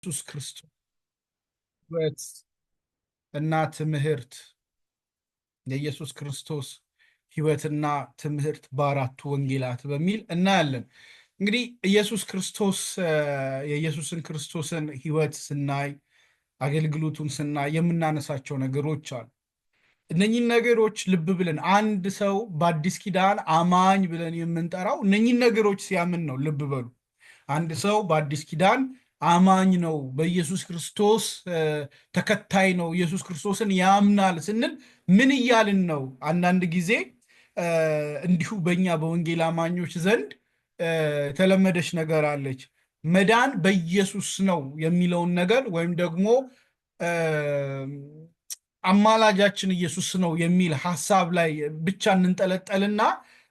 ኢየሱስ ክርስቶስ ሕይወት እና ትምህርት የኢየሱስ ክርስቶስ ሕይወትና ትምህርት በአራቱ ወንጌላት በሚል እናያለን። እንግዲህ ኢየሱስ ክርስቶስ የኢየሱስን ክርስቶስን ሕይወት ስናይ አገልግሎቱን ስናይ የምናነሳቸው ነገሮች አሉ። እነኚህን ነገሮች ልብ ብለን አንድ ሰው በአዲስ ኪዳን አማኝ ብለን የምንጠራው እነኚህን ነገሮች ሲያምን ነው። ልብ በሉ። አንድ ሰው በአዲስ ኪዳን አማኝ ነው፣ በኢየሱስ ክርስቶስ ተከታይ ነው፣ ኢየሱስ ክርስቶስን ያምናል ስንል ምን እያልን ነው? አንዳንድ ጊዜ እንዲሁ በእኛ በወንጌል አማኞች ዘንድ የተለመደች ነገር አለች። መዳን በኢየሱስ ነው የሚለውን ነገር ወይም ደግሞ አማላጃችን ኢየሱስ ነው የሚል ሐሳብ ላይ ብቻ እንንጠለጠልና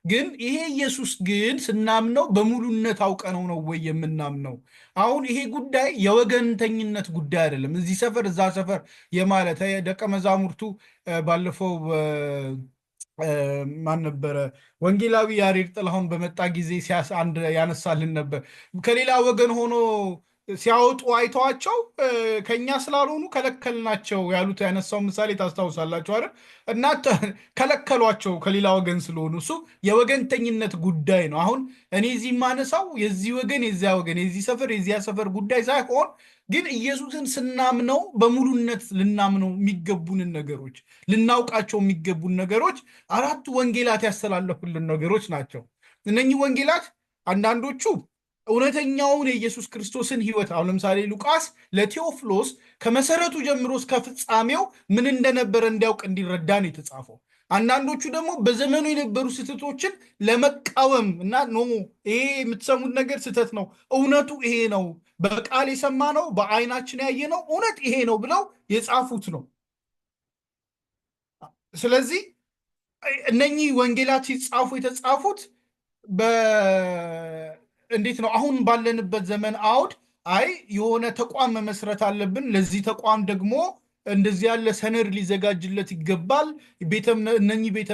ግን ይሄ ኢየሱስ ግን ስናምነው በሙሉነት አውቀነው ነው ወይ የምናምነው? አሁን ይሄ ጉዳይ የወገንተኝነት ጉዳይ አይደለም። እዚህ ሰፈር እዛ ሰፈር የማለት ደቀ መዛሙርቱ ባለፈው ማን ነበረ ወንጌላዊ ያሬድ ጥላሁን በመጣ ጊዜ አንድ ያነሳልን ነበር። ከሌላ ወገን ሆኖ ሲያወጡ አይተዋቸው ከኛ ስላልሆኑ ከለከልናቸው ያሉት ያነሳው ምሳሌ ታስታውሳላችሁ አይደል? እና ከለከሏቸው ከሌላ ወገን ስለሆኑ። እሱ የወገንተኝነት ጉዳይ ነው። አሁን እኔ እዚህ የማነሳው የዚህ ወገን የዚያ ወገን የዚህ ሰፈር የዚያ ሰፈር ጉዳይ ሳይሆን ግን ኢየሱስን ስናምነው በሙሉነት ልናምነው የሚገቡንን ነገሮች ልናውቃቸው የሚገቡን ነገሮች አራቱ ወንጌላት ያስተላለፉልን ነገሮች ናቸው። እነኚህ ወንጌላት አንዳንዶቹ እውነተኛውን የኢየሱስ ክርስቶስን ሕይወት አሁን ለምሳሌ ሉቃስ ለቴዎፍሎስ ከመሰረቱ ጀምሮ እስከ ፍጻሜው ምን እንደነበረ እንዲያውቅ እንዲረዳ ነው የተጻፈው። አንዳንዶቹ ደግሞ በዘመኑ የነበሩ ስህተቶችን ለመቃወም እና ኖ ይሄ የምትሰሙት ነገር ስህተት ነው፣ እውነቱ ይሄ ነው፣ በቃል የሰማነው በዓይናችን ያየነው እውነት ይሄ ነው ብለው የጻፉት ነው። ስለዚህ እነኚህ ወንጌላት ሲጻፉ የተጻፉት እንዴት ነው? አሁን ባለንበት ዘመን አውድ የሆነ ተቋም መመስረት አለብን፣ ለዚህ ተቋም ደግሞ እንደዚህ ያለ ሰነድ ሊዘጋጅለት ይገባል፣ እነኚህ ቤተ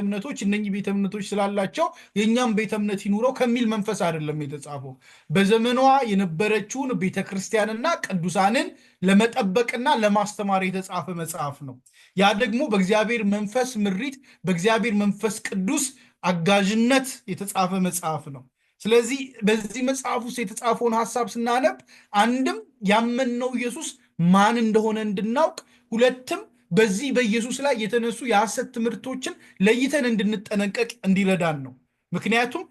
እምነቶች ስላላቸው የእኛም ቤተ እምነት ይኑረው ከሚል መንፈስ አይደለም የተጻፈው። በዘመኗ የነበረችውን ቤተክርስቲያንና ቅዱሳንን ለመጠበቅና ለማስተማር የተጻፈ መጽሐፍ ነው። ያ ደግሞ በእግዚአብሔር መንፈስ ምሪት፣ በእግዚአብሔር መንፈስ ቅዱስ አጋዥነት የተጻፈ መጽሐፍ ነው። ስለዚህ በዚህ መጽሐፍ ውስጥ የተጻፈውን ሐሳብ ስናነብ አንድም ያመንነው ኢየሱስ ማን እንደሆነ እንድናውቅ፣ ሁለትም በዚህ በኢየሱስ ላይ የተነሱ የሐሰት ትምህርቶችን ለይተን እንድንጠነቀቅ እንዲረዳን ነው። ምክንያቱም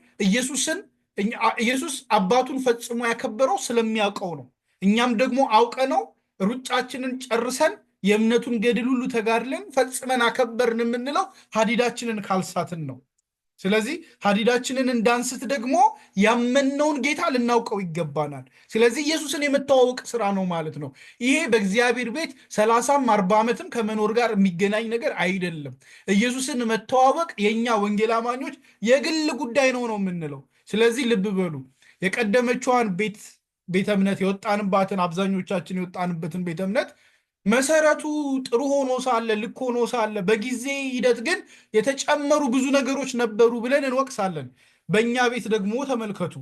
ኢየሱስ አባቱን ፈጽሞ ያከበረው ስለሚያውቀው ነው። እኛም ደግሞ አውቀነው ሩጫችንን ጨርሰን የእምነቱን ገድል ሁሉ ተጋድለን ፈጽመን አከበርን የምንለው ሀዲዳችንን ካልሳትን ነው። ስለዚህ ሀዲዳችንን እንዳንስት ደግሞ ያመነውን ጌታ ልናውቀው ይገባናል። ስለዚህ ኢየሱስን የመተዋወቅ ስራ ነው ማለት ነው። ይሄ በእግዚአብሔር ቤት 30ም 40 ዓመትም ከመኖር ጋር የሚገናኝ ነገር አይደለም። ኢየሱስን መተዋወቅ የእኛ ወንጌል አማኞች የግል ጉዳይ ነው የምንለው። ስለዚህ ልብ በሉ። የቀደመችዋን ቤተ እምነት የወጣንባትን አብዛኞቻችን የወጣንበትን ቤተ እምነት መሰረቱ ጥሩ ሆኖ ሳለ ልክ ሆኖ ሳለ በጊዜ ሂደት ግን የተጨመሩ ብዙ ነገሮች ነበሩ ብለን እንወቅሳለን። በእኛ ቤት ደግሞ ተመልከቱ፣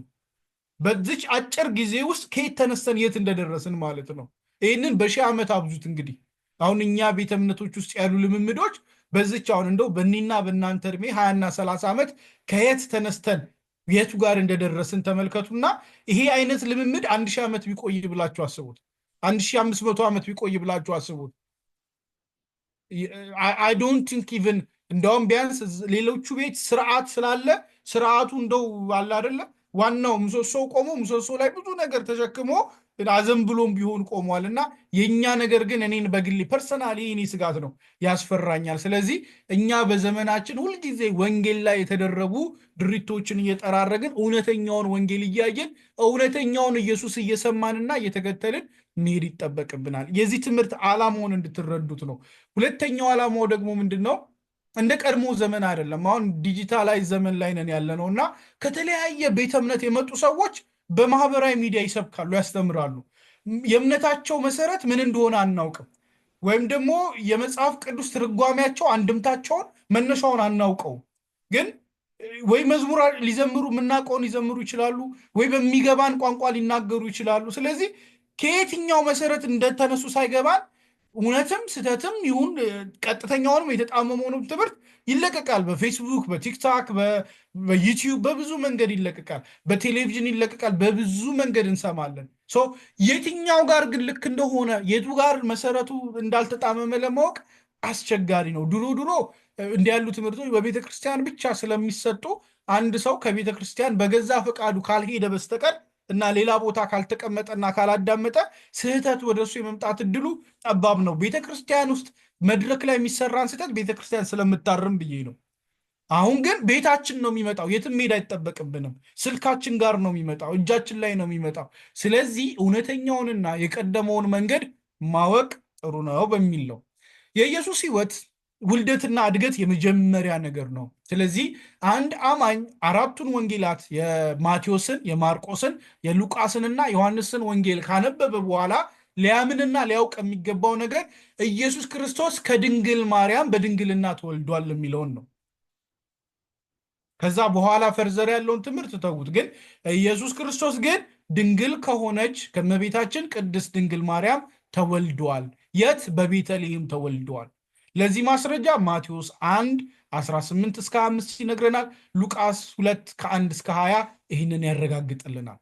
በዚች አጭር ጊዜ ውስጥ ከየት ተነስተን የት እንደደረስን ማለት ነው። ይህንን በሺህ ዓመት አብዙት። እንግዲህ አሁን እኛ ቤተ እምነቶች ውስጥ ያሉ ልምምዶች በዚች አሁን እንደው በእኔና በእናንተ እድሜ 20ና 30 ዓመት ከየት ተነስተን የቱ ጋር እንደደረስን ተመልከቱና ይሄ አይነት ልምምድ 1000 ዓመት ቢቆይ ብላችሁ አስቡት። 1500 ዓመት ቢቆይ ብላችሁ አስቡት። አይ ዶንት ቲንክ ኢቭን እንደውም ቢያንስ ሌሎቹ ቤት ስርዓት ስላለ ስርዓቱ እንደው አለ አይደለ ዋናው ምሰሶ ቆሞ ምሰሶ ላይ ብዙ ነገር ተሸክሞ አዘንብሎም ቢሆን ቆሟል። እና የኛ ነገር ግን እኔን በግሌ ፐርሰናሊ እኔ ስጋት ነው ያስፈራኛል። ስለዚህ እኛ በዘመናችን ሁልጊዜ ወንጌል ላይ የተደረቡ ድሪቶችን እየጠራረግን እውነተኛውን ወንጌል እያየን እውነተኛውን ኢየሱስ እየሰማንና እየተከተልን መሄድ ይጠበቅብናል። የዚህ ትምህርት ዓላማውን እንድትረዱት ነው። ሁለተኛው ዓላማው ደግሞ ምንድን ነው? እንደ ቀድሞ ዘመን አይደለም። አሁን ዲጂታላይዝ ዘመን ላይ ነን ያለ ነው እና ከተለያየ ቤተ እምነት የመጡ ሰዎች በማህበራዊ ሚዲያ ይሰብካሉ፣ ያስተምራሉ። የእምነታቸው መሰረት ምን እንደሆነ አናውቅም፣ ወይም ደግሞ የመጽሐፍ ቅዱስ ትርጓሜያቸው አንድምታቸውን መነሻውን አናውቀው። ግን ወይ መዝሙር ሊዘምሩ የምናውቀውን ሊዘምሩ ይችላሉ፣ ወይ በሚገባን ቋንቋ ሊናገሩ ይችላሉ። ስለዚህ ከየትኛው መሰረት እንደተነሱ ሳይገባን እውነትም ስተትም ይሁን ቀጥተኛውንም የተጣመመውንም ትምህርት ይለቀቃል። በፌስቡክ፣ በቲክታክ፣ በዩቲዩብ በብዙ መንገድ ይለቀቃል። በቴሌቪዥን ይለቀቃል። በብዙ መንገድ እንሰማለን። የትኛው ጋር ግን ልክ እንደሆነ የቱ ጋር መሰረቱ እንዳልተጣመመ ለማወቅ አስቸጋሪ ነው። ድሮ ድሮ እንዲህ ያሉ ትምህርቶች በቤተ ክርስቲያን ብቻ ስለሚሰጡ አንድ ሰው ከቤተ ክርስቲያን በገዛ ፈቃዱ ካልሄደ በስተቀር እና ሌላ ቦታ ካልተቀመጠና ካላዳመጠ ስህተት ወደ እሱ የመምጣት እድሉ ጠባብ ነው። ቤተክርስቲያን ውስጥ መድረክ ላይ የሚሰራን ስህተት ቤተክርስቲያን ስለምታርም ብዬ ነው። አሁን ግን ቤታችን ነው የሚመጣው። የትም መሄድ አይጠበቅብንም። ስልካችን ጋር ነው የሚመጣው፣ እጃችን ላይ ነው የሚመጣው። ስለዚህ እውነተኛውንና የቀደመውን መንገድ ማወቅ ጥሩ ነው በሚል ነው። የኢየሱስ ሕይወት ውልደትና እድገት የመጀመሪያ ነገር ነው። ስለዚህ አንድ አማኝ አራቱን ወንጌላት የማቴዎስን፣ የማርቆስን፣ የሉቃስንና ዮሐንስን ወንጌል ካነበበ በኋላ ሊያምንና ሊያውቅ የሚገባው ነገር ኢየሱስ ክርስቶስ ከድንግል ማርያም በድንግልና ተወልዷል የሚለውን ነው። ከዛ በኋላ ፈርዘር ያለውን ትምህርት ተውት። ግን ኢየሱስ ክርስቶስ ግን ድንግል ከሆነች ከእመቤታችን ቅድስት ድንግል ማርያም ተወልዷል። የት? በቤተልሔም ተወልዷል። ለዚህ ማስረጃ ማቴዎስ 1 18 እስከ 5 ይነግረናል። ሉቃስ 2 ከ1 እስከ 20 ይህንን ያረጋግጥልናል።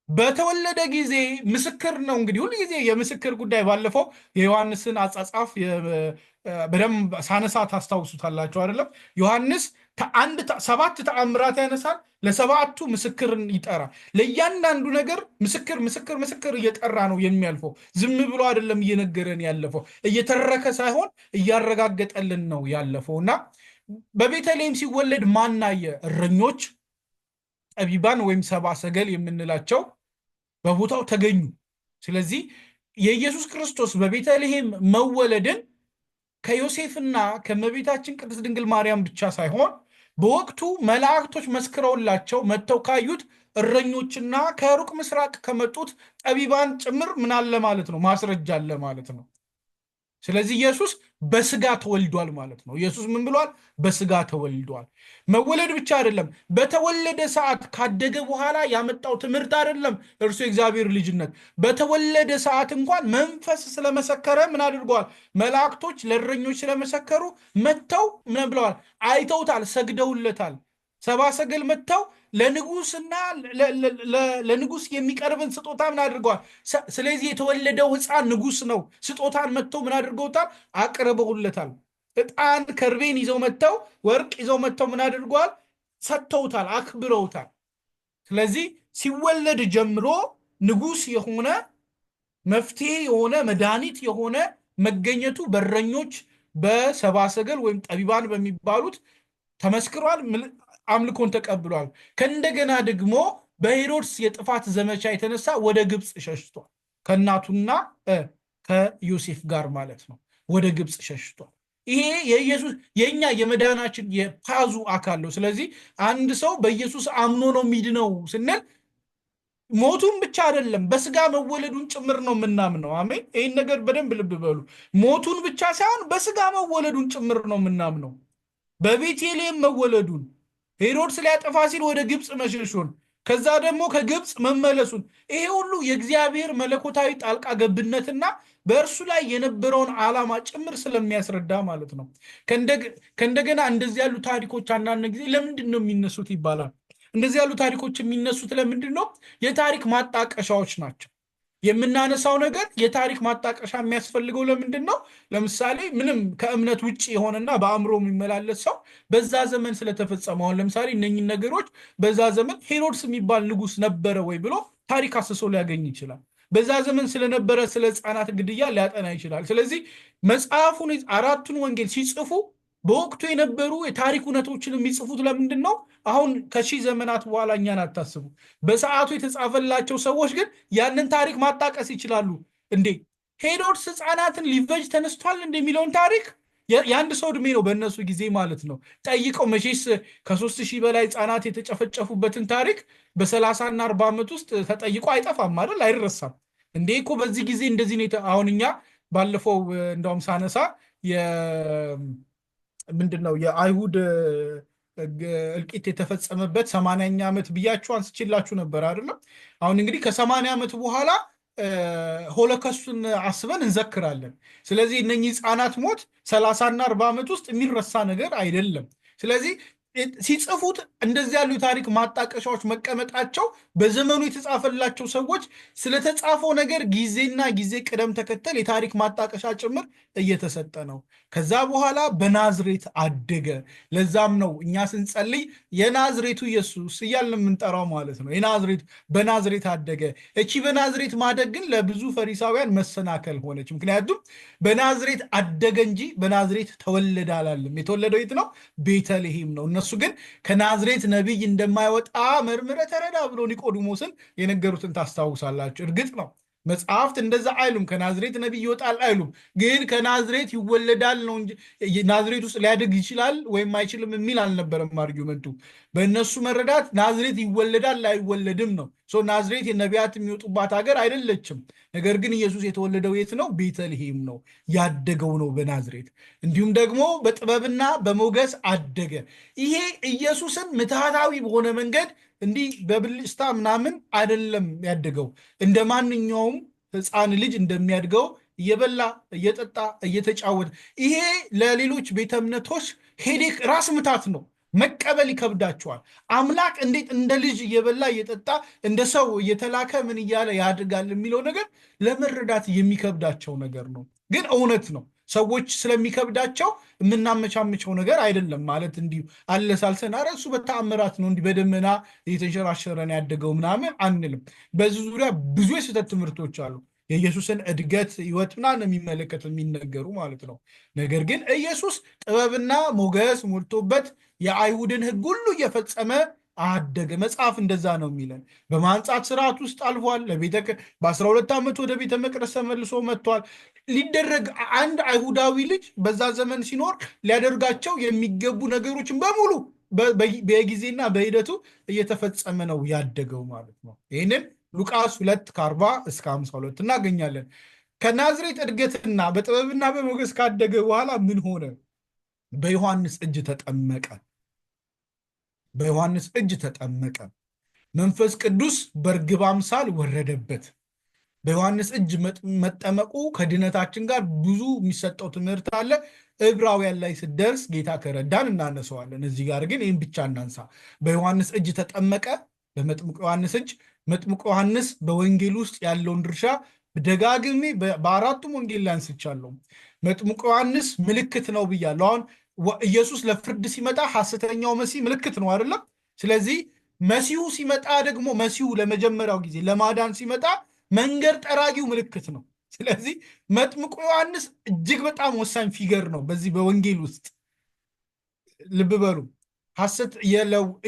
በተወለደ ጊዜ ምስክር ነው። እንግዲህ ሁሉ ጊዜ የምስክር ጉዳይ ባለፈው የዮሐንስን አጻጻፍ በደንብ ሳነሳ ታስታውሱታላችሁ አይደለም? ዮሐንስ ሰባት ተአምራት ያነሳል። ለሰባቱ ምስክርን ይጠራል። ለእያንዳንዱ ነገር ምስክር ምስክር ምስክር እየጠራ ነው የሚያልፈው። ዝም ብሎ አይደለም እየነገረን ያለፈው፣ እየተረከ ሳይሆን እያረጋገጠልን ነው ያለፈው። እና በቤተልሔም ሲወለድ ማናየ? እረኞች፣ ጠቢባን ወይም ሰብአ ሰገል የምንላቸው በቦታው ተገኙ። ስለዚህ የኢየሱስ ክርስቶስ በቤተልሔም መወለድን ከዮሴፍና ከእመቤታችን ቅድስት ድንግል ማርያም ብቻ ሳይሆን በወቅቱ መላእክቶች መስክረውላቸው መጥተው ካዩት እረኞችና ከሩቅ ምስራቅ ከመጡት ጠቢባን ጭምር ምን አለ ማለት ነው? ማስረጃ አለ ማለት ነው። ስለዚህ ኢየሱስ በስጋ ተወልዷል ማለት ነው። ኢየሱስ ምን ብሏል? በስጋ ተወልዷል። መወለድ ብቻ አይደለም፣ በተወለደ ሰዓት ካደገ በኋላ ያመጣው ትምህርት አይደለም። እርሱ የእግዚአብሔር ልጅነት በተወለደ ሰዓት እንኳን መንፈስ ስለመሰከረ ምን አድርገዋል? መላእክቶች ለእረኞች ስለመሰከሩ መጥተው ምን ብለዋል? አይተውታል፣ ሰግደውለታል። ሰብአ ሰገል መጥተው ለንጉስና ለንጉስ የሚቀርብን ስጦታ ምን አድርገዋል? ስለዚህ የተወለደው ሕፃን ንጉስ ነው። ስጦታን መጥተው ምን አድርገውታል? አቅርበውለታል። ዕጣን ከርቤን ይዘው መጥተው ወርቅ ይዘው መጥተው ምን አድርገዋል? ሰጥተውታል፣ አክብረውታል። ስለዚህ ሲወለድ ጀምሮ ንጉስ የሆነ መፍትሄ የሆነ መድኃኒት የሆነ መገኘቱ በእረኞች በሰብአ ሰገል ወይም ጠቢባን በሚባሉት ተመስክሯል። አምልኮን ተቀብሏል። ከእንደገና ደግሞ በሄሮድስ የጥፋት ዘመቻ የተነሳ ወደ ግብፅ ሸሽቷል። ከእናቱና ከዮሴፍ ጋር ማለት ነው። ወደ ግብፅ ሸሽቷል። ይሄ የኢየሱስ የኛ የመዳናችን የፓዙ አካል ነው። ስለዚህ አንድ ሰው በኢየሱስ አምኖ ነው የሚድነው ስንል ሞቱን ብቻ አይደለም በስጋ መወለዱን ጭምር ነው የምናምነው። አሜን። ይህን ነገር በደንብ ልብ በሉ። ሞቱን ብቻ ሳይሆን በስጋ መወለዱን ጭምር ነው የምናምነው። በቤተልሔም መወለዱን፣ ሄሮድስ ሊያጠፋ ሲል ወደ ግብፅ መሸሹን፣ ከዛ ደግሞ ከግብፅ መመለሱን፣ ይሄ ሁሉ የእግዚአብሔር መለኮታዊ ጣልቃ ገብነትና በእርሱ ላይ የነበረውን ዓላማ ጭምር ስለሚያስረዳ ማለት ነው። ከእንደገና እንደዚህ ያሉ ታሪኮች አንዳንድ ጊዜ ለምንድን ነው የሚነሱት ይባላል። እንደዚህ ያሉ ታሪኮች የሚነሱት ለምንድን ነው? የታሪክ ማጣቀሻዎች ናቸው። የምናነሳው ነገር የታሪክ ማጣቀሻ የሚያስፈልገው ለምንድን ነው? ለምሳሌ ምንም ከእምነት ውጭ የሆነና በአእምሮ የሚመላለስ ሰው በዛ ዘመን ስለተፈጸመውን ለምሳሌ እነኝን ነገሮች በዛ ዘመን ሄሮድስ የሚባል ንጉስ ነበረ ወይ ብሎ ታሪክ አስሶ ሊያገኝ ይችላል። በዛ ዘመን ስለነበረ ስለ ሕፃናት ግድያ ሊያጠና ይችላል። ስለዚህ መጽሐፉን አራቱን ወንጌል ሲጽፉ በወቅቱ የነበሩ የታሪክ እውነቶችን የሚጽፉት ለምንድን ነው? አሁን ከሺህ ዘመናት በኋላ እኛን አታስቡ። በሰዓቱ የተጻፈላቸው ሰዎች ግን ያንን ታሪክ ማጣቀስ ይችላሉ። እንዴ ሄሮድስ ሕፃናትን ሊፈጅ ተነስቷል እንደሚለውን ታሪክ የአንድ ሰው ዕድሜ ነው በእነሱ ጊዜ ማለት ነው። ጠይቀው መቼስ ከ3000 በላይ ሕፃናት የተጨፈጨፉበትን ታሪክ በ30 እና 40 ዓመት ውስጥ ተጠይቆ አይጠፋም አይደል? አይረሳም። እንዴ እኮ በዚህ ጊዜ እንደዚህ ነው። አሁን እኛ ባለፈው እንደውም ሳነሳ ምንድን ነው የአይሁድ እልቂት የተፈጸመበት 80ኛ ዓመት ብያችሁ አንስቼላችሁ ነበር አይደለም? አሁን እንግዲህ ከ80 ዓመት በኋላ ሆሎኮስቱን አስበን እንዘክራለን። ስለዚህ እነኚህ ህፃናት ሞት 30 እና 40 ዓመት ውስጥ የሚረሳ ነገር አይደለም። ስለዚህ ሲጽፉት እንደዚህ ያሉ የታሪክ ማጣቀሻዎች መቀመጣቸው በዘመኑ የተጻፈላቸው ሰዎች ስለተጻፈው ነገር ጊዜና ጊዜ ቅደም ተከተል የታሪክ ማጣቀሻ ጭምር እየተሰጠ ነው። ከዛ በኋላ በናዝሬት አደገ። ለዛም ነው እኛ ስንጸልይ የናዝሬቱ ኢየሱስ እያልን የምንጠራው ማለት ነው። በናዝሬት አደገ። እቺ በናዝሬት ማደግ ግን ለብዙ ፈሪሳውያን መሰናከል ሆነች። ምክንያቱም በናዝሬት አደገ እንጂ በናዝሬት ተወለደ አላለም። የተወለደው የት ነው? ቤተልሔም ነው። እነሱ ግን ከናዝሬት ነቢይ እንደማይወጣ መርምረህ ተረዳ ብሎ ኒቆዲሞስን የነገሩትን ታስታውሳላችሁ። እርግጥ ነው መጽሐፍት እንደዛ አይሉም፣ ከናዝሬት ነቢይ ይወጣል አይሉም። ግን ከናዝሬት ይወለዳል ነው እንጂ ናዝሬት ውስጥ ሊያድግ ይችላል ወይም አይችልም የሚል አልነበረም አርጊመንቱ። በእነሱ መረዳት ናዝሬት ይወለዳል አይወለድም ነው። ናዝሬት የነቢያት የሚወጡባት ሀገር አይደለችም። ነገር ግን ኢየሱስ የተወለደው የት ነው? ቤተልሔም ነው። ያደገው ነው በናዝሬት። እንዲሁም ደግሞ በጥበብና በሞገስ አደገ። ይሄ ኢየሱስን ምትሃታዊ በሆነ መንገድ እንዲህ በብልጭታ ምናምን አይደለም ያደገው። እንደ ማንኛውም ሕፃን ልጅ እንደሚያድገው እየበላ እየጠጣ እየተጫወተ። ይሄ ለሌሎች ቤተ እምነቶች ሄዴክ ራስ ምታት ነው። መቀበል ይከብዳቸዋል። አምላክ እንዴት እንደ ልጅ እየበላ እየጠጣ እንደ ሰው እየተላከ ምን እያለ ያድጋል የሚለው ነገር ለመረዳት የሚከብዳቸው ነገር ነው። ግን እውነት ነው። ሰዎች ስለሚከብዳቸው የምናመቻምቸው ነገር አይደለም። ማለት እንዲሁ አለሳልሰን ኧረ እሱ በተአምራት ነው እንዲህ በደመና እየተንሸራሸረን ያደገው ምናምን አንልም። በዚህ ዙሪያ ብዙ የስህተት ትምህርቶች አሉ። የኢየሱስን እድገት ህይወት ምናምን የሚመለከት የሚነገሩ ማለት ነው። ነገር ግን ኢየሱስ ጥበብና ሞገስ ሞልቶበት የአይሁድን ሕግ ሁሉ እየፈጸመ አደገ። መጽሐፍ እንደዛ ነው የሚለን። በማንጻት ስርዓት ውስጥ አልፏል። በ12 ዓመት ወደ ቤተ መቅደስ ተመልሶ መጥቷል። ሊደረግ አንድ አይሁዳዊ ልጅ በዛ ዘመን ሲኖር ሊያደርጋቸው የሚገቡ ነገሮችን በሙሉ በጊዜና በሂደቱ እየተፈጸመ ነው ያደገው ማለት ነው። ይህንን ሉቃስ 2 ከ40 እስከ 52 እናገኛለን። ከናዝሬት እድገትና በጥበብና በሞገስ ካደገ በኋላ ምን ሆነ? በዮሐንስ እጅ ተጠመቀ። በዮሐንስ እጅ ተጠመቀ። መንፈስ ቅዱስ በርግብ አምሳል ወረደበት። በዮሐንስ እጅ መጠመቁ ከድነታችን ጋር ብዙ የሚሰጠው ትምህርት አለ። ዕብራውያን ላይ ስደርስ ጌታ ከረዳን እናነሰዋለን። እዚህ ጋር ግን ይህን ብቻ እናንሳ። በዮሐንስ እጅ ተጠመቀ። በመጥምቁ ዮሐንስ እጅ። መጥምቁ ዮሐንስ በወንጌል ውስጥ ያለውን ድርሻ ደጋግሜ በአራቱም ወንጌል ላይ አንስቻለሁ። መጥምቁ ዮሐንስ ምልክት ነው ብያለሁ። አሁን ኢየሱስ ለፍርድ ሲመጣ ሐሰተኛው መሲህ ምልክት ነው አይደለም? ስለዚህ መሲሁ ሲመጣ ደግሞ መሲሁ ለመጀመሪያው ጊዜ ለማዳን ሲመጣ መንገድ ጠራጊው ምልክት ነው። ስለዚህ መጥምቁ ዮሐንስ እጅግ በጣም ወሳኝ ፊገር ነው በዚህ በወንጌል ውስጥ። ልብ በሉ።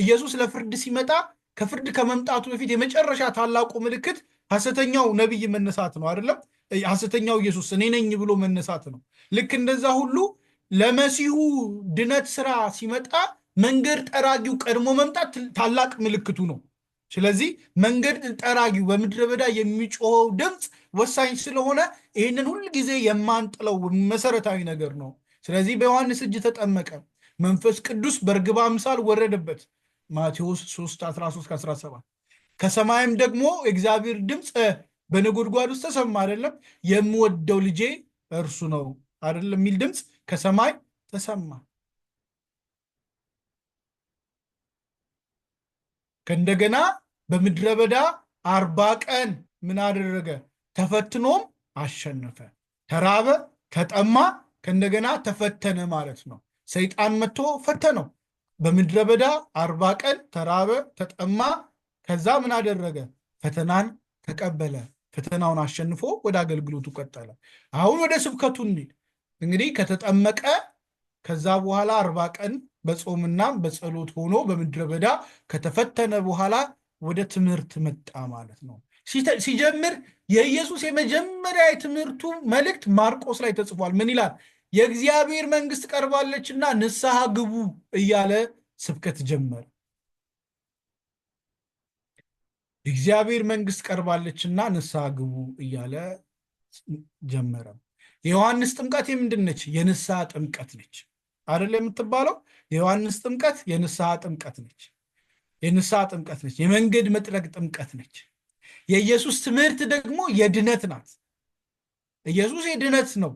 ኢየሱስ ለፍርድ ሲመጣ ከፍርድ ከመምጣቱ በፊት የመጨረሻ ታላቁ ምልክት ሐሰተኛው ነቢይ መነሳት ነው አይደለም? ሐሰተኛው ኢየሱስ እኔ ነኝ ብሎ መነሳት ነው። ልክ እንደዛ ሁሉ ለመሲሁ ድነት ስራ ሲመጣ መንገድ ጠራጊው ቀድሞ መምጣት ታላቅ ምልክቱ ነው። ስለዚህ መንገድ ጠራጊው በምድረ በዳ የሚጮኸው ድምፅ ወሳኝ ስለሆነ ይህንን ሁል ጊዜ የማንጥለው መሰረታዊ ነገር ነው። ስለዚህ በዮሐንስ እጅ ተጠመቀ። መንፈስ ቅዱስ በርግብ አምሳል ወረደበት። ማቴዎስ 3:13-17 ከሰማይም ደግሞ እግዚአብሔር ድምፅ በነጎድጓድ ውስጥ ተሰማ አይደለም? የምወደው ልጄ እርሱ ነው አይደለም የሚል ድምፅ ከሰማይ ተሰማ። ከእንደገና በምድረ በዳ 40 ቀን ምን አደረገ? ተፈትኖም አሸነፈ። ተራበ፣ ተጠማ፣ ከእንደገና ተፈተነ ማለት ነው። ሰይጣን መጥቶ ፈተነው። በምድረ በዳ 40 ቀን ተራበ፣ ተጠማ። ከዛ ምን አደረገ? ፈተናን ተቀበለ። ፈተናውን አሸንፎ ወደ አገልግሎቱ ቀጠለ። አሁን ወደ ስብከቱ እንሂድ። እንግዲህ ከተጠመቀ ከዛ በኋላ 40 ቀን በጾምና በጸሎት ሆኖ በምድረ በዳ ከተፈተነ በኋላ ወደ ትምህርት መጣ ማለት ነው። ሲጀምር የኢየሱስ የመጀመሪያ የትምህርቱ መልእክት ማርቆስ ላይ ተጽፏል። ምን ይላል? የእግዚአብሔር መንግስት ቀርባለችና ንስሐ ግቡ እያለ ስብከት ጀመረ። የእግዚአብሔር መንግስት ቀርባለችና ንስሐ ግቡ እያለ ጀመረ። የዮሐንስ ጥምቀት ምንድን ነች? የንስሐ ጥምቀት ነች። አይደለም የምትባለው። የዮሐንስ ጥምቀት የንስሐ ጥምቀት ነች። የንስሐ ጥምቀት ነች። የመንገድ መጥረግ ጥምቀት ነች። የኢየሱስ ትምህርት ደግሞ የድነት ናት። ኢየሱስ የድነት ነው።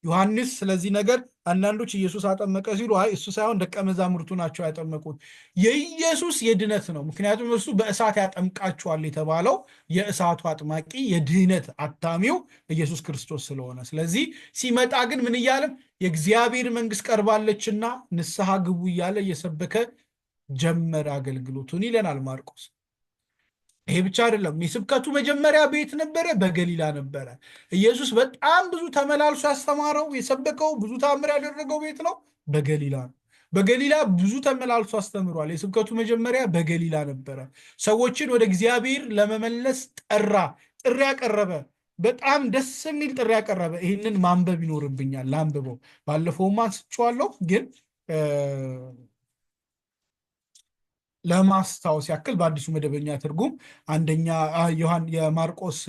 ዮሐንስ ስለዚህ ነገር አንዳንዶች ኢየሱስ አጠመቀ ሲሉ አይ እሱ ሳይሆን ደቀ መዛሙርቱ ናቸው ያጠመቁት። የኢየሱስ የድነት ነው። ምክንያቱም እሱ በእሳት ያጠምቃቸዋል የተባለው የእሳቱ አጥማቂ የድህነት አታሚው ኢየሱስ ክርስቶስ ስለሆነ፣ ስለዚህ ሲመጣ ግን ምን እያለም የእግዚአብሔር መንግስት ቀርባለችና ንስሐ ግቡ እያለ እየሰበከ ጀመረ አገልግሎቱን ይለናል ማርቆስ። ይሄ ብቻ አይደለም። የስብከቱ መጀመሪያ ቤት ነበረ፣ በገሊላ ነበረ። ኢየሱስ በጣም ብዙ ተመላልሶ ያስተማረው የሰበከው ብዙ ታምር ያደረገው ቤት ነው፣ በገሊላ ነው። በገሊላ ብዙ ተመላልሶ አስተምሯል። የስብከቱ መጀመሪያ በገሊላ ነበረ። ሰዎችን ወደ እግዚአብሔር ለመመለስ ጠራ፣ ጥሪ ያቀረበ፣ በጣም ደስ የሚል ጥሪ ያቀረበ። ይህንን ማንበብ ይኖርብኛል፣ ላንብበው። ባለፈውም አንስቼዋለሁ ግን ለማስታወስ ያክል በአዲሱ መደበኛ ትርጉም አንደኛ የማርቆስ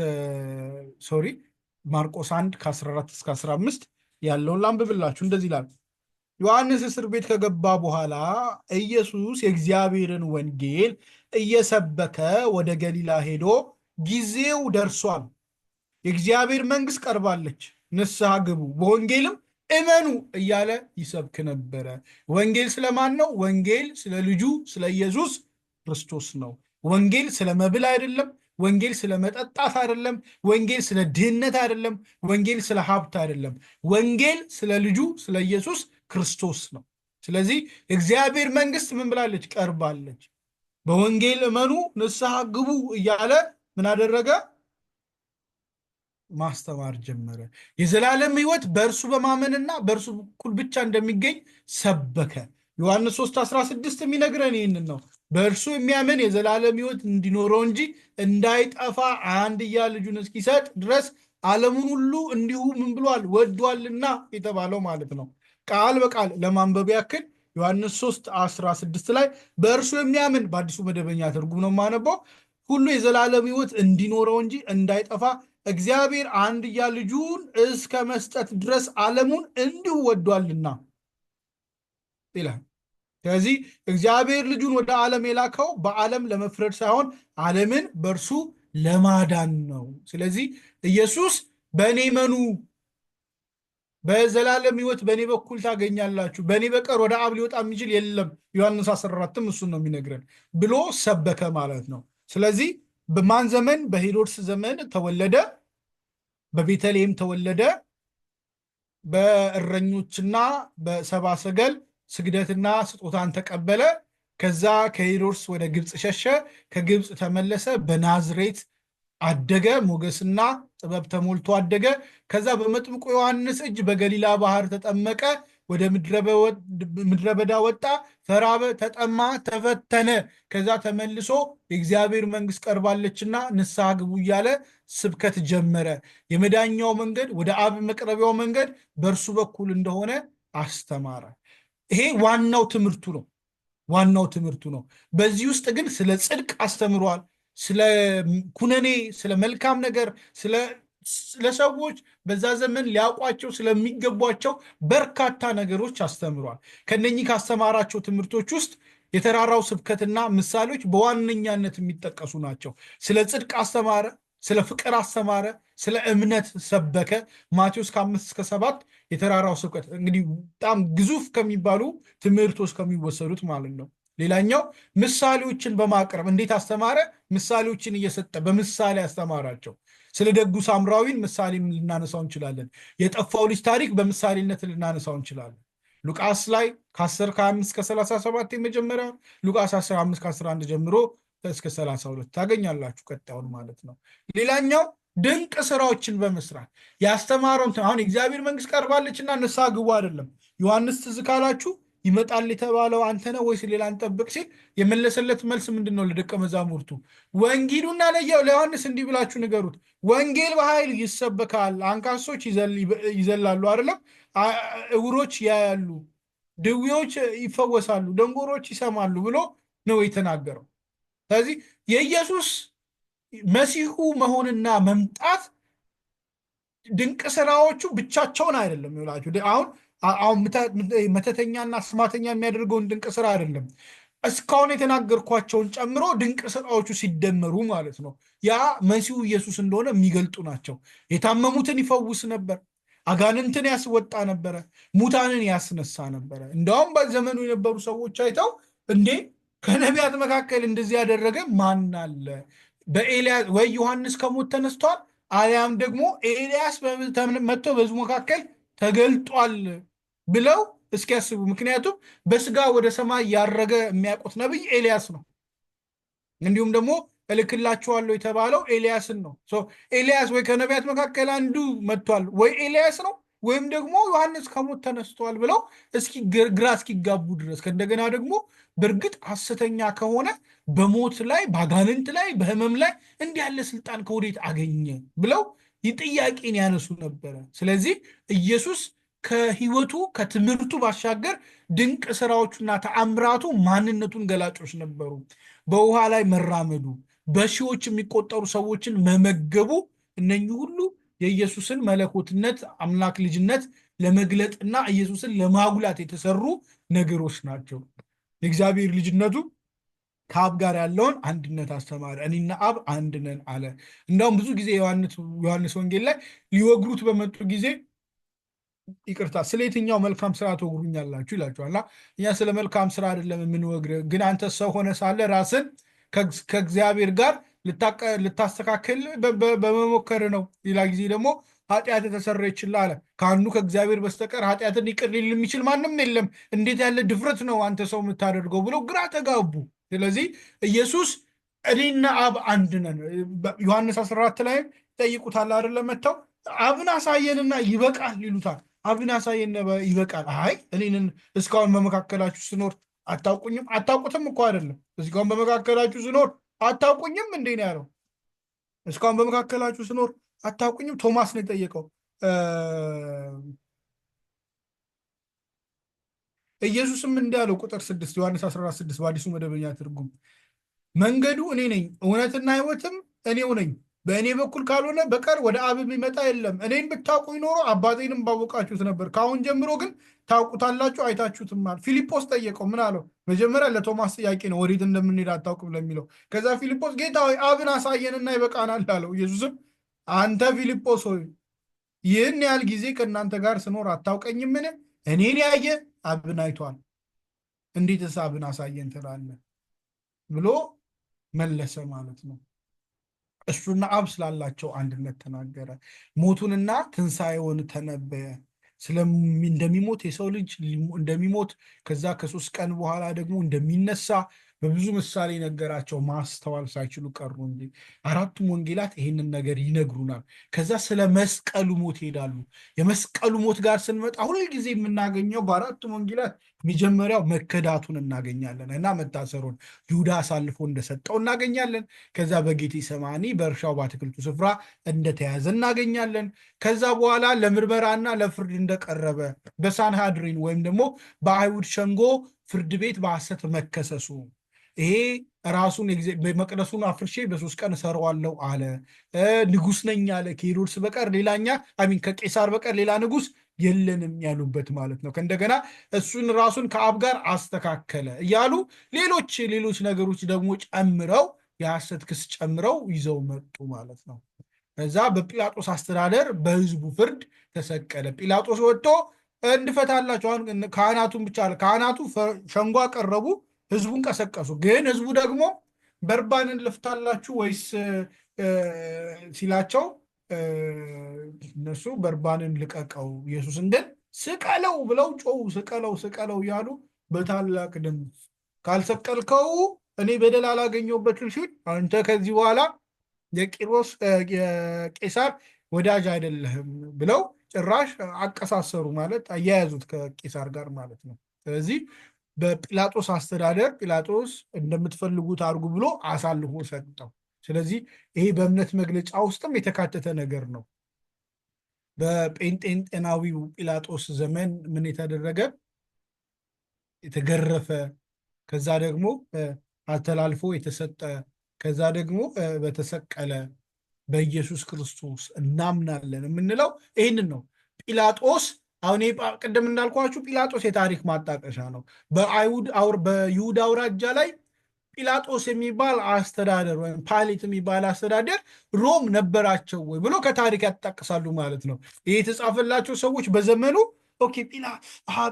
ማርቆስ 1 ከ14 እስከ 15 ያለውን ላንብብላችሁ። እንደዚህ ይላል። ዮሐንስ እስር ቤት ከገባ በኋላ ኢየሱስ የእግዚአብሔርን ወንጌል እየሰበከ ወደ ገሊላ ሄዶ ጊዜው ደርሷል፣ የእግዚአብሔር መንግስት ቀርባለች፣ ንስሐ ግቡ፣ በወንጌልም እመኑ እያለ ይሰብክ ነበረ። ወንጌል ስለማን ነው? ወንጌል ስለ ልጁ ስለ ኢየሱስ ክርስቶስ ነው። ወንጌል ስለ መብል አይደለም። ወንጌል ስለ መጠጣት አይደለም። ወንጌል ስለ ድህነት አይደለም። ወንጌል ስለ ሀብት አይደለም። ወንጌል ስለ ልጁ ስለ ኢየሱስ ክርስቶስ ነው። ስለዚህ እግዚአብሔር መንግስት ምን ብላለች? ቀርባለች። በወንጌል እመኑ፣ ንስሐ ግቡ እያለ ምን አደረገ? ማስተማር ጀመረ። የዘላለም ሕይወት በእርሱ በማመንና በእርሱ በኩል ብቻ እንደሚገኝ ሰበከ። ዮሐንስ 3:16 የሚነግረን ይህንን ነው። በእርሱ የሚያምን የዘላለም ሕይወት እንዲኖረው እንጂ እንዳይጠፋ አንድያ ልጁን እስኪሰጥ ድረስ ዓለሙን ሁሉ እንዲሁ ምን ብሏል? ወዷልና የተባለው ማለት ነው። ቃል በቃል ለማንበብ ያክል ዮሐንስ 3:16 ላይ በእርሱ የሚያምን፣ በአዲሱ መደበኛ ትርጉም ነው የማነበው፣ ሁሉ የዘላለም ሕይወት እንዲኖረው እንጂ እንዳይጠፋ እግዚአብሔር አንድያ ልጁን እስከ መስጠት ድረስ ዓለሙን እንዲሁ ወዷልና ይላል። ስለዚህ እግዚአብሔር ልጁን ወደ ዓለም የላከው በዓለም ለመፍረድ ሳይሆን ዓለምን በእርሱ ለማዳን ነው። ስለዚህ ኢየሱስ በእኔ መኑ፣ በዘላለም ሕይወት በእኔ በኩል ታገኛላችሁ፣ በእኔ በቀር ወደ አብ ሊወጣ የሚችል የለም፣ ዮሐንስ 14ም እሱን ነው የሚነግረን ብሎ ሰበከ ማለት ነው። ስለዚህ በማን ዘመን? በሄሮድስ ዘመን ተወለደ፣ በቤተልሔም ተወለደ፣ በእረኞችና በሰብአ ሰገል ስግደትና ስጦታን ተቀበለ። ከዛ ከሄሮድስ ወደ ግብፅ ሸሸ፣ ከግብፅ ተመለሰ፣ በናዝሬት አደገ፣ ሞገስና ጥበብ ተሞልቶ አደገ። ከዛ በመጥምቁ ዮሐንስ እጅ በገሊላ ባህር ተጠመቀ፣ ወደ ምድረ በዳ ወጣ፣ ተራበ፣ ተጠማ፣ ተፈተነ። ከዛ ተመልሶ የእግዚአብሔር መንግስት ቀርባለችና ንስሐ ግቡ እያለ ስብከት ጀመረ። የመዳኛው መንገድ ወደ አብ መቅረቢያው መንገድ በእርሱ በኩል እንደሆነ አስተማረ። ይሄ ዋናው ትምህርቱ ነው። ዋናው ትምህርቱ ነው። በዚህ ውስጥ ግን ስለ ጽድቅ አስተምሯል። ስለ ኩነኔ፣ ስለ መልካም ነገር፣ ለሰዎች በዛ ዘመን ሊያውቋቸው ስለሚገቧቸው በርካታ ነገሮች አስተምሯል። ከነኚህ ካስተማራቸው ትምህርቶች ውስጥ የተራራው ስብከትና ምሳሌዎች በዋነኛነት የሚጠቀሱ ናቸው። ስለ ጽድቅ አስተማረ፣ ስለ ፍቅር አስተማረ፣ ስለ እምነት ሰበከ። ማቴዎስ 5-7 የተራራው ስብከት እንግዲህ በጣም ግዙፍ ከሚባሉ ትምህርቶች ከሚወሰዱት ማለት ነው። ሌላኛው ምሳሌዎችን በማቅረብ እንዴት አስተማረ? ምሳሌዎችን እየሰጠ በምሳሌ አስተማራቸው። ስለ ደጉ ሳምራዊን ምሳሌ ልናነሳው እንችላለን። የጠፋው ልጅ ታሪክ በምሳሌነት ልናነሳው እንችላለን። ሉቃስ ላይ ከ10:25-37 የመጀመሪያ፣ ሉቃስ 15:11 ጀምሮ እስከ 32 ታገኛላችሁ፣ ቀጣዩን ማለት ነው። ሌላኛው ድንቅ ስራዎችን በመስራት ያስተማረውን አሁን የእግዚአብሔር መንግስት ቀርባለችና ንስሐ ግቡ አይደለም። ዮሐንስ ትዝ ካላችሁ ይመጣል የተባለው አንተ ነህ ወይስ ሌላ እንጠብቅ ሲል የመለሰለት መልስ ምንድን ነው? ለደቀ መዛሙርቱ ወንጌሉና ለዮሐንስ እንዲህ ብላችሁ ንገሩት፣ ወንጌል በኃይል ይሰበካል፣ አንካሶች ይዘላሉ አይደለም፣ እውሮች ያያሉ፣ ድውዮች ይፈወሳሉ፣ ደንጎሮች ይሰማሉ ብሎ ነው የተናገረው። ስለዚህ የኢየሱስ መሲሁ መሆንና መምጣት ድንቅ ስራዎቹ ብቻቸውን አይደለም ይላችሁ። አሁን አሁን መተተኛና አስማተኛ የሚያደርገውን ድንቅ ስራ አይደለም፣ እስካሁን የተናገርኳቸውን ጨምሮ ድንቅ ስራዎቹ ሲደመሩ ማለት ነው ያ መሲሁ ኢየሱስ እንደሆነ የሚገልጡ ናቸው። የታመሙትን ይፈውስ ነበር፣ አጋንንትን ያስወጣ ነበረ፣ ሙታንን ያስነሳ ነበረ። እንደውም በዘመኑ የነበሩ ሰዎች አይተው እንዴ ከነቢያት መካከል እንደዚህ ያደረገ ማን አለ? በኤልያስ ወይ ዮሐንስ ከሞት ተነስቷል፣ አሊያም ደግሞ ኤልያስ መጥቶ በዙ መካከል ተገልጧል ብለው እስኪያስቡ። ምክንያቱም በስጋ ወደ ሰማይ ያረገ የሚያውቁት ነቢይ ኤልያስ ነው። እንዲሁም ደግሞ እልክላችኋለሁ የተባለው ኤልያስን ነው። ኤልያስ ወይ ከነቢያት መካከል አንዱ መጥቷል፣ ወይ ኤልያስ ነው ወይም ደግሞ ዮሐንስ ከሞት ተነስቷል ብለው ግራ እስኪጋቡ ድረስ ከእንደገና ደግሞ በእርግጥ ሐሰተኛ ከሆነ በሞት ላይ በአጋንንት ላይ በሕመም ላይ እንዲህ ያለ ስልጣን ከወዴት አገኘ ብለው ጥያቄን ያነሱ ነበረ። ስለዚህ ኢየሱስ ከህይወቱ ከትምህርቱ ባሻገር ድንቅ ስራዎቹና ተአምራቱ ማንነቱን ገላጮች ነበሩ። በውሃ ላይ መራመዱ፣ በሺዎች የሚቆጠሩ ሰዎችን መመገቡ፣ እነኚህ ሁሉ የኢየሱስን መለኮትነት አምላክ ልጅነት ለመግለጥና ኢየሱስን ለማጉላት የተሰሩ ነገሮች ናቸው። የእግዚአብሔር ልጅነቱ ከአብ ጋር ያለውን አንድነት አስተማረ። እኔና አብ አንድ ነን አለ። እንዳውም ብዙ ጊዜ ዮሐንስ ወንጌል ላይ ሊወግሩት በመጡ ጊዜ ይቅርታ ስለ የትኛው መልካም ስራ ትወግሩኛላችሁ ይላቸዋል። እኛ ስለ መልካም ስራ አይደለም የምንወግር፣ ግን አንተ ሰው ሆነ ሳለ ራስን ከእግዚአብሔር ጋር ልታስተካከል በመሞከር ነው። ሌላ ጊዜ ደግሞ ኃጢአት የተሰረየችልህ አለ። ከአንዱ ከእግዚአብሔር በስተቀር ኃጢአትን ይቅር ሊል የሚችል ማንም የለም፣ እንዴት ያለ ድፍረት ነው አንተ ሰው የምታደርገው ብለው ግራ ተጋቡ። ስለዚህ ኢየሱስ እኔና አብ አንድ ነን። ዮሐንስ 14 ላይም ይጠይቁታል አይደለም፣ መጥተው አብን አሳየንና ይበቃል ይሉታል። አብን አሳየን ይበቃል። አይ እኔንን እስካሁን በመካከላችሁ ስኖር አታውቁኝም? አታውቁትም እኮ አይደለም፣ እስካሁን በመካከላችሁ ስኖር አታውቁኝም እንዴ ነው ያለው። እስካሁን በመካከላችሁ ስኖር አታውቁኝም? ቶማስ ነው የጠየቀው። ኢየሱስም እንዲያለው ቁጥር 6 ዮሐንስ 14:6 በአዲሱ መደበኛ ትርጉም መንገዱ እኔ ነኝ፣ እውነትና ሕይወትም እኔው ነኝ፣ በእኔ በኩል ካልሆነ በቀር ወደ አብ የሚመጣ የለም። እኔን ብታውቁኝ ኖሮ አባቴንም ባወቃችሁት ነበር፣ ከአሁን ጀምሮ ግን ታውቁታላችሁ፣ አይታችሁትማል። ፊልጶስ ጠየቀው። ምን አለው? መጀመሪያ ለቶማስ ጥያቄ ነው፣ ወዴት እንደምንሄድ አታውቅም ለሚለው። ከዛ ፊልጶስ ጌታ ሆይ አብን አሳየንና ይበቃናል አለው። ኢየሱስም አንተ ፊልጶስ ሆይ ይህን ያህል ጊዜ ከእናንተ ጋር ስኖር አታውቀኝምን? እኔን ያየ አብን አይቷል፣ እንዴትስ አብን አሳየን ትላለህ ብሎ መለሰ ማለት ነው። እሱና አብ ስላላቸው አንድነት ተናገረ። ሞቱንና ትንሣኤውን ተነበየ። እንደሚሞት የሰው ልጅ እንደሚሞት ከዛ ከ3 ቀን በኋላ ደግሞ እንደሚነሳ በብዙ ምሳሌ ነገራቸው። ማስተዋል ሳይችሉ ቀሩ እንጂ 4ቱም ወንጌላት ይህንን ነገር ይነግሩናል። ከዛ ስለ መስቀሉ ሞት ይሄዳሉ። የመስቀሉ ሞት ጋር ስንመጣ ሁልጊዜ የምናገኘው በ4ቱም ወንጌላት መጀመሪያው መከዳቱን እናገኛለን እና መታሰሩን ይሁዳ አሳልፎ እንደሰጠው እናገኛለን። ከዛ በጌቴሰማኒ በእርሻው በአትክልቱ ስፍራ እንደተያዘ እናገኛለን። ከዛ በኋላ ለምርመራና ለፍርድ እንደቀረበ በሳንሃድሪን ወይም ደግሞ በአይሁድ ሸንጎ ፍርድ ቤት በሐሰት መከሰሱ፣ ይሄ ራሱን መቅደሱን አፍርሼ በ3 ቀን እሰራዋለሁ አለ፣ ንጉሥ ነኝ አለ፣ ከሄሮድስ በቀር ሌላኛ ከቄሳር በቀር ሌላ ንጉሥ የለንም ያሉበት ማለት ነው። ከእንደገና እሱን ራሱን ከአብ ጋር አስተካከለ እያሉ ሌሎች ነገሮች ደግሞ ጨምረው የሐሰት ክስ ጨምረው ይዘው መጡ ማለት ነው። ከዛ በጲላጦስ አስተዳደር በህዝቡ ፍርድ ተሰቀለ። ጲላጦስ ወጥቶ እንድፈታላቸው ካህናቱን ብቻ አለ። ካህናቱ ሸንጓ ቀረቡ፣ ህዝቡን ቀሰቀሱ። ግን ህዝቡ ደግሞ በርባንን ልፍታላችሁ ወይስ ሲላቸው እነሱ በርባንን ልቀቀው፣ ኢየሱስን ግን ስቀለው ብለው ጮሁ። ስቀለው ስቀለው እያሉ በታላቅ ድምፅ ካልሰቀልከው እኔ በደል አላገኘሁበትም ሲል አንተ ከዚህ በኋላ የቄሳር ወዳጅ አይደለህም ብለው ጭራሽ አቀሳሰሩ ማለት አያያዙት ከቄሳር ጋር ማለት ነው። ስለዚህ በጲላጦስ አስተዳደር ጲላጦስ እንደምትፈልጉት አድርጉ ብሎ አሳልፎ ሰጠው። ስለዚህ ይሄ በእምነት መግለጫ ውስጥም የተካተተ ነገር ነው። በጴንጤናዊው ጲላጦስ ዘመን ምን የተደረገ የተገረፈ፣ ከዛ ደግሞ አተላልፎ የተሰጠ፣ ከዛ ደግሞ በተሰቀለ በኢየሱስ ክርስቶስ እናምናለን የምንለው ይህንን ነው። ጲላጦስ አሁን ቅድም እንዳልኳችሁ ጲላጦስ የታሪክ ማጣቀሻ ነው። በይሁዳ አውራጃ ላይ ጲላጦስ የሚባል አስተዳደር ወይም ፓሊት የሚባል አስተዳደር ሮም ነበራቸው ወይ ብሎ ከታሪክ ያጣቅሳሉ ማለት ነው። ይህ የተጻፈላቸው ሰዎች በዘመኑ ኦኬ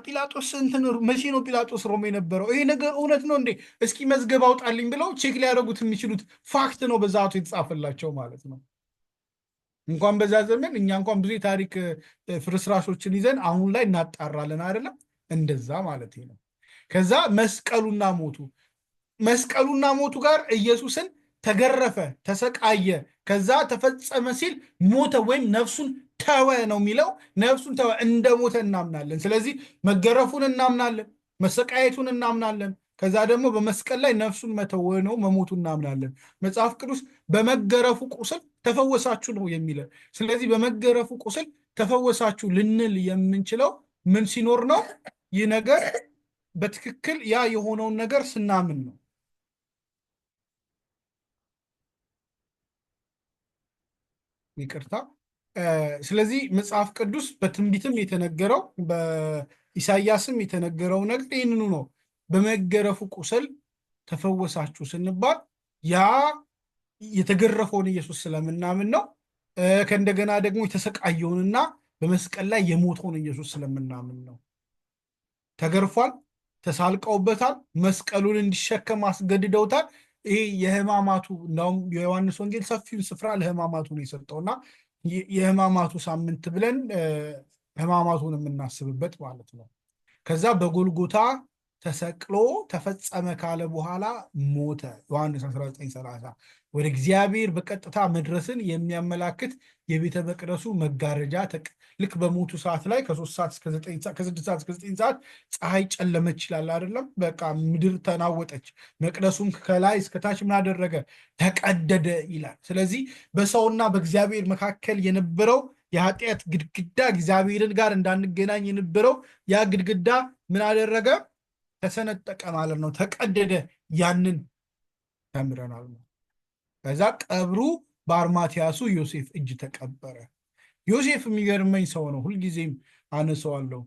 ጲላጦስ እንትን መቼ ነው ጲላጦስ ሮም የነበረው? ይሄ ነገር እውነት ነው እንዴ? እስኪ መዝገብ አውጣልኝ ብለው ቼክ ሊያደርጉት የሚችሉት ፋክት ነው በዛቱ የተጻፈላቸው ማለት ነው። እንኳን በዛ ዘመን እኛ እንኳን ብዙ የታሪክ ፍርስራሾችን ይዘን አሁን ላይ እናጣራለን አይደለም? እንደዛ ማለት ነው። ከዛ መስቀሉና ሞቱ ጋር ኢየሱስን ተገረፈ፣ ተሰቃየ፣ ከዛ ተፈጸመ ሲል ሞተ ወይም ነፍሱን ተወ ነው የሚለው። ነፍሱን ተወ፣ እንደ ሞተ እናምናለን። ስለዚህ መገረፉን እናምናለን፣ መሰቃየቱን እናምናለን። ከዛ ደግሞ በመስቀል ላይ ነፍሱን መተው ነው መሞቱ እናምናለን። መጽሐፍ ቅዱስ በመገረፉ ቁስል ተፈወሳችሁ ነው የሚለን። ስለዚህ በመገረፉ ቁስል ተፈወሳችሁ ልንል የምንችለው ምን ሲኖር ነው? ይህ ነገር በትክክል ያ የሆነውን ነገር ስናምን ነው። ይቅርታ። ስለዚህ መጽሐፍ ቅዱስ በትንቢትም የተነገረው በኢሳያስም የተነገረው ነገር ይህንኑ ነው። በመገረፉ ቁስል ተፈወሳችሁ ስንባል ያ የተገረፈውን ኢየሱስ ስለምናምን ነው። ከእንደገና ደግሞ የተሰቃየውንና በመስቀል ላይ የሞተውን ኢየሱስ ስለምናምን ነው። ተገርፏል፣ ተሳልቀውበታል፣ መስቀሉን እንዲሸከም አስገድደውታል። ይሄ የሕማማቱ እንደውም የዮሐንስ ወንጌል ሰፊውን ስፍራ ለሕማማቱ ነው የሰጠውና የሕማማቱ ሳምንት ብለን ሕማማቱን የምናስብበት ማለት ነው። ከዛ በጎልጎታ ተሰቅሎ ተፈጸመ ካለ በኋላ ሞተ። ዮሐንስ 19:30 ወደ እግዚአብሔር በቀጥታ መድረስን የሚያመላክት የቤተ መቅደሱ መጋረጃ ልክ በሞቱ ሰዓት ላይ ከ6 ሰዓት እስከ 9 ሰዓት ፀሐይ ጨለመች ይላል አይደለም? በቃ ምድር ተናወጠች፣ መቅደሱም ከላይ እስከታች ምን አደረገ? ተቀደደ ይላል። ስለዚህ በሰውና በእግዚአብሔር መካከል የነበረው የኃጢአት ግድግዳ እግዚአብሔርን ጋር እንዳንገናኝ የነበረው ያ ግድግዳ ምን አደረገ? ተሰነጠቀ ማለት ነው። ተቀደደ። ያንን ተምረናል ነው። ከዛ ቀብሩ በአርማትያሱ ዮሴፍ እጅ ተቀበረ። ዮሴፍ የሚገርመኝ ሰው ነው። ሁልጊዜም አነሰዋለሁ።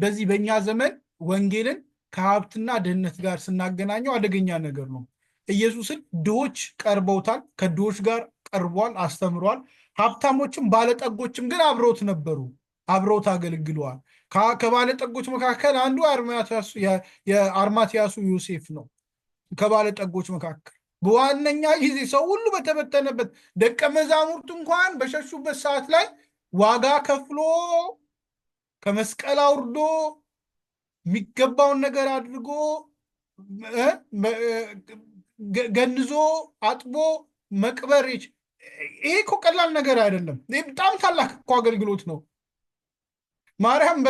በዚህ በእኛ ዘመን ወንጌልን ከሀብትና ድህነት ጋር ስናገናኘው አደገኛ ነገር ነው። ኢየሱስን ድሆች ቀርበውታል፣ ከድሆች ጋር ቀርቧል፣ አስተምሯል። ሀብታሞችም ባለጠጎችም ግን አብረውት ነበሩ፣ አብረውት አገልግለዋል። ከባለጠጎች መካከል አንዱ የአርማትያሱ ዮሴፍ ነው። ከባለጠጎች መካከል በዋነኛ ጊዜ ሰው ሁሉ በተበተነበት ደቀ መዛሙርት እንኳን በሸሹበት ሰዓት ላይ ዋጋ ከፍሎ ከመስቀል አውርዶ የሚገባውን ነገር አድርጎ ገንዞ አጥቦ መቅበር። ይሄ እኮ ቀላል ነገር አይደለም። ይህ በጣም ታላቅ እኮ አገልግሎት ነው። ማርያም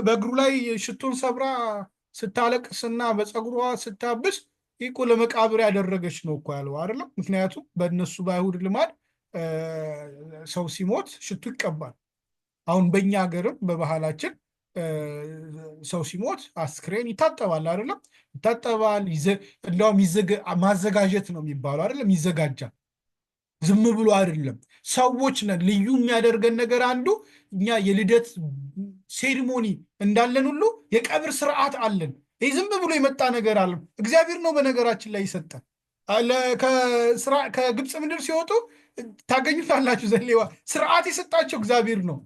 በእግሩ ላይ ሽቶን ሰብራ ስታለቅስና በፀጉሯ ስታብስ ይህ እኮ ለመቃብር ያደረገች ነው እኮ ያለው አይደለም። ምክንያቱም በእነሱ በአይሁድ ልማድ ሰው ሲሞት ሽቱ ይቀባል። አሁን በእኛ ሀገርም በባህላችን ሰው ሲሞት አስክሬን ይታጠባል አይደለም? ይታጠባል። እንዲያውም ማዘጋጀት ነው የሚባለው አይደለም? ይዘጋጃል። ዝም ብሎ አይደለም። ሰዎች ነን። ልዩ የሚያደርገን ነገር አንዱ እኛ የልደት ሴሪሞኒ እንዳለን ሁሉ የቀብር ስርዓት አለን። ይህ ዝም ብሎ የመጣ ነገር አለ። እግዚአብሔር ነው በነገራችን ላይ ይሰጠን። ከግብፅ ምድር ሲወጡ ታገኙታላችሁ። ዘሌዋ ስርዓት የሰጣቸው እግዚአብሔር ነው።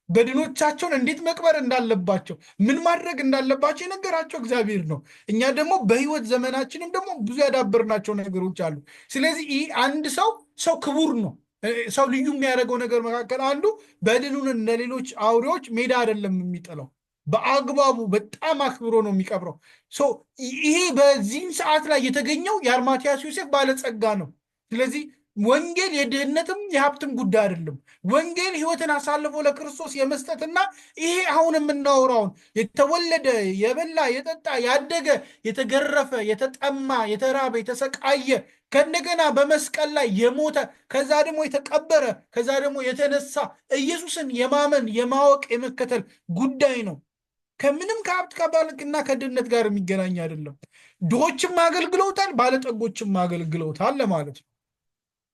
በድኖቻቸውን እንዴት መቅበር እንዳለባቸው፣ ምን ማድረግ እንዳለባቸው የነገራቸው እግዚአብሔር ነው። እኛ ደግሞ በህይወት ዘመናችንም ደግሞ ብዙ ያዳበርናቸው ነገሮች አሉ። ስለዚህ ይህ አንድ ሰው ክቡር ነው። ሰው ልዩ የሚያደርገው ነገር መካከል አንዱ በድኑን እንደሌሎች አውሬዎች ሜዳ አይደለም የሚጥለው፣ በአግባቡ በጣም አክብሮ ነው የሚቀብረው። ይሄ በዚህም ሰዓት ላይ የተገኘው የአርማትያስ ዮሴፍ ባለጸጋ ነው። ስለዚህ ወንጌል የድህነትም የሀብትም ጉዳይ አይደለም። ወንጌል ህይወትን አሳልፎ ለክርስቶስ የመስጠትና ይሄ አሁን የምናወራውን የተወለደ የበላ የጠጣ ያደገ የተገረፈ የተጠማ የተራበ የተሰቃየ ከእንደገና በመስቀል ላይ የሞተ ከዛ ደግሞ የተቀበረ ከዛ ደግሞ የተነሳ ኢየሱስን የማመን የማወቅ የመከተል ጉዳይ ነው። ከምንም ከሀብት ከባለቅና ከድህነት ጋር የሚገናኝ አይደለም። ድሆችም አገልግለውታል፣ ባለጠጎችም አገልግለውታል ለማለት ነው።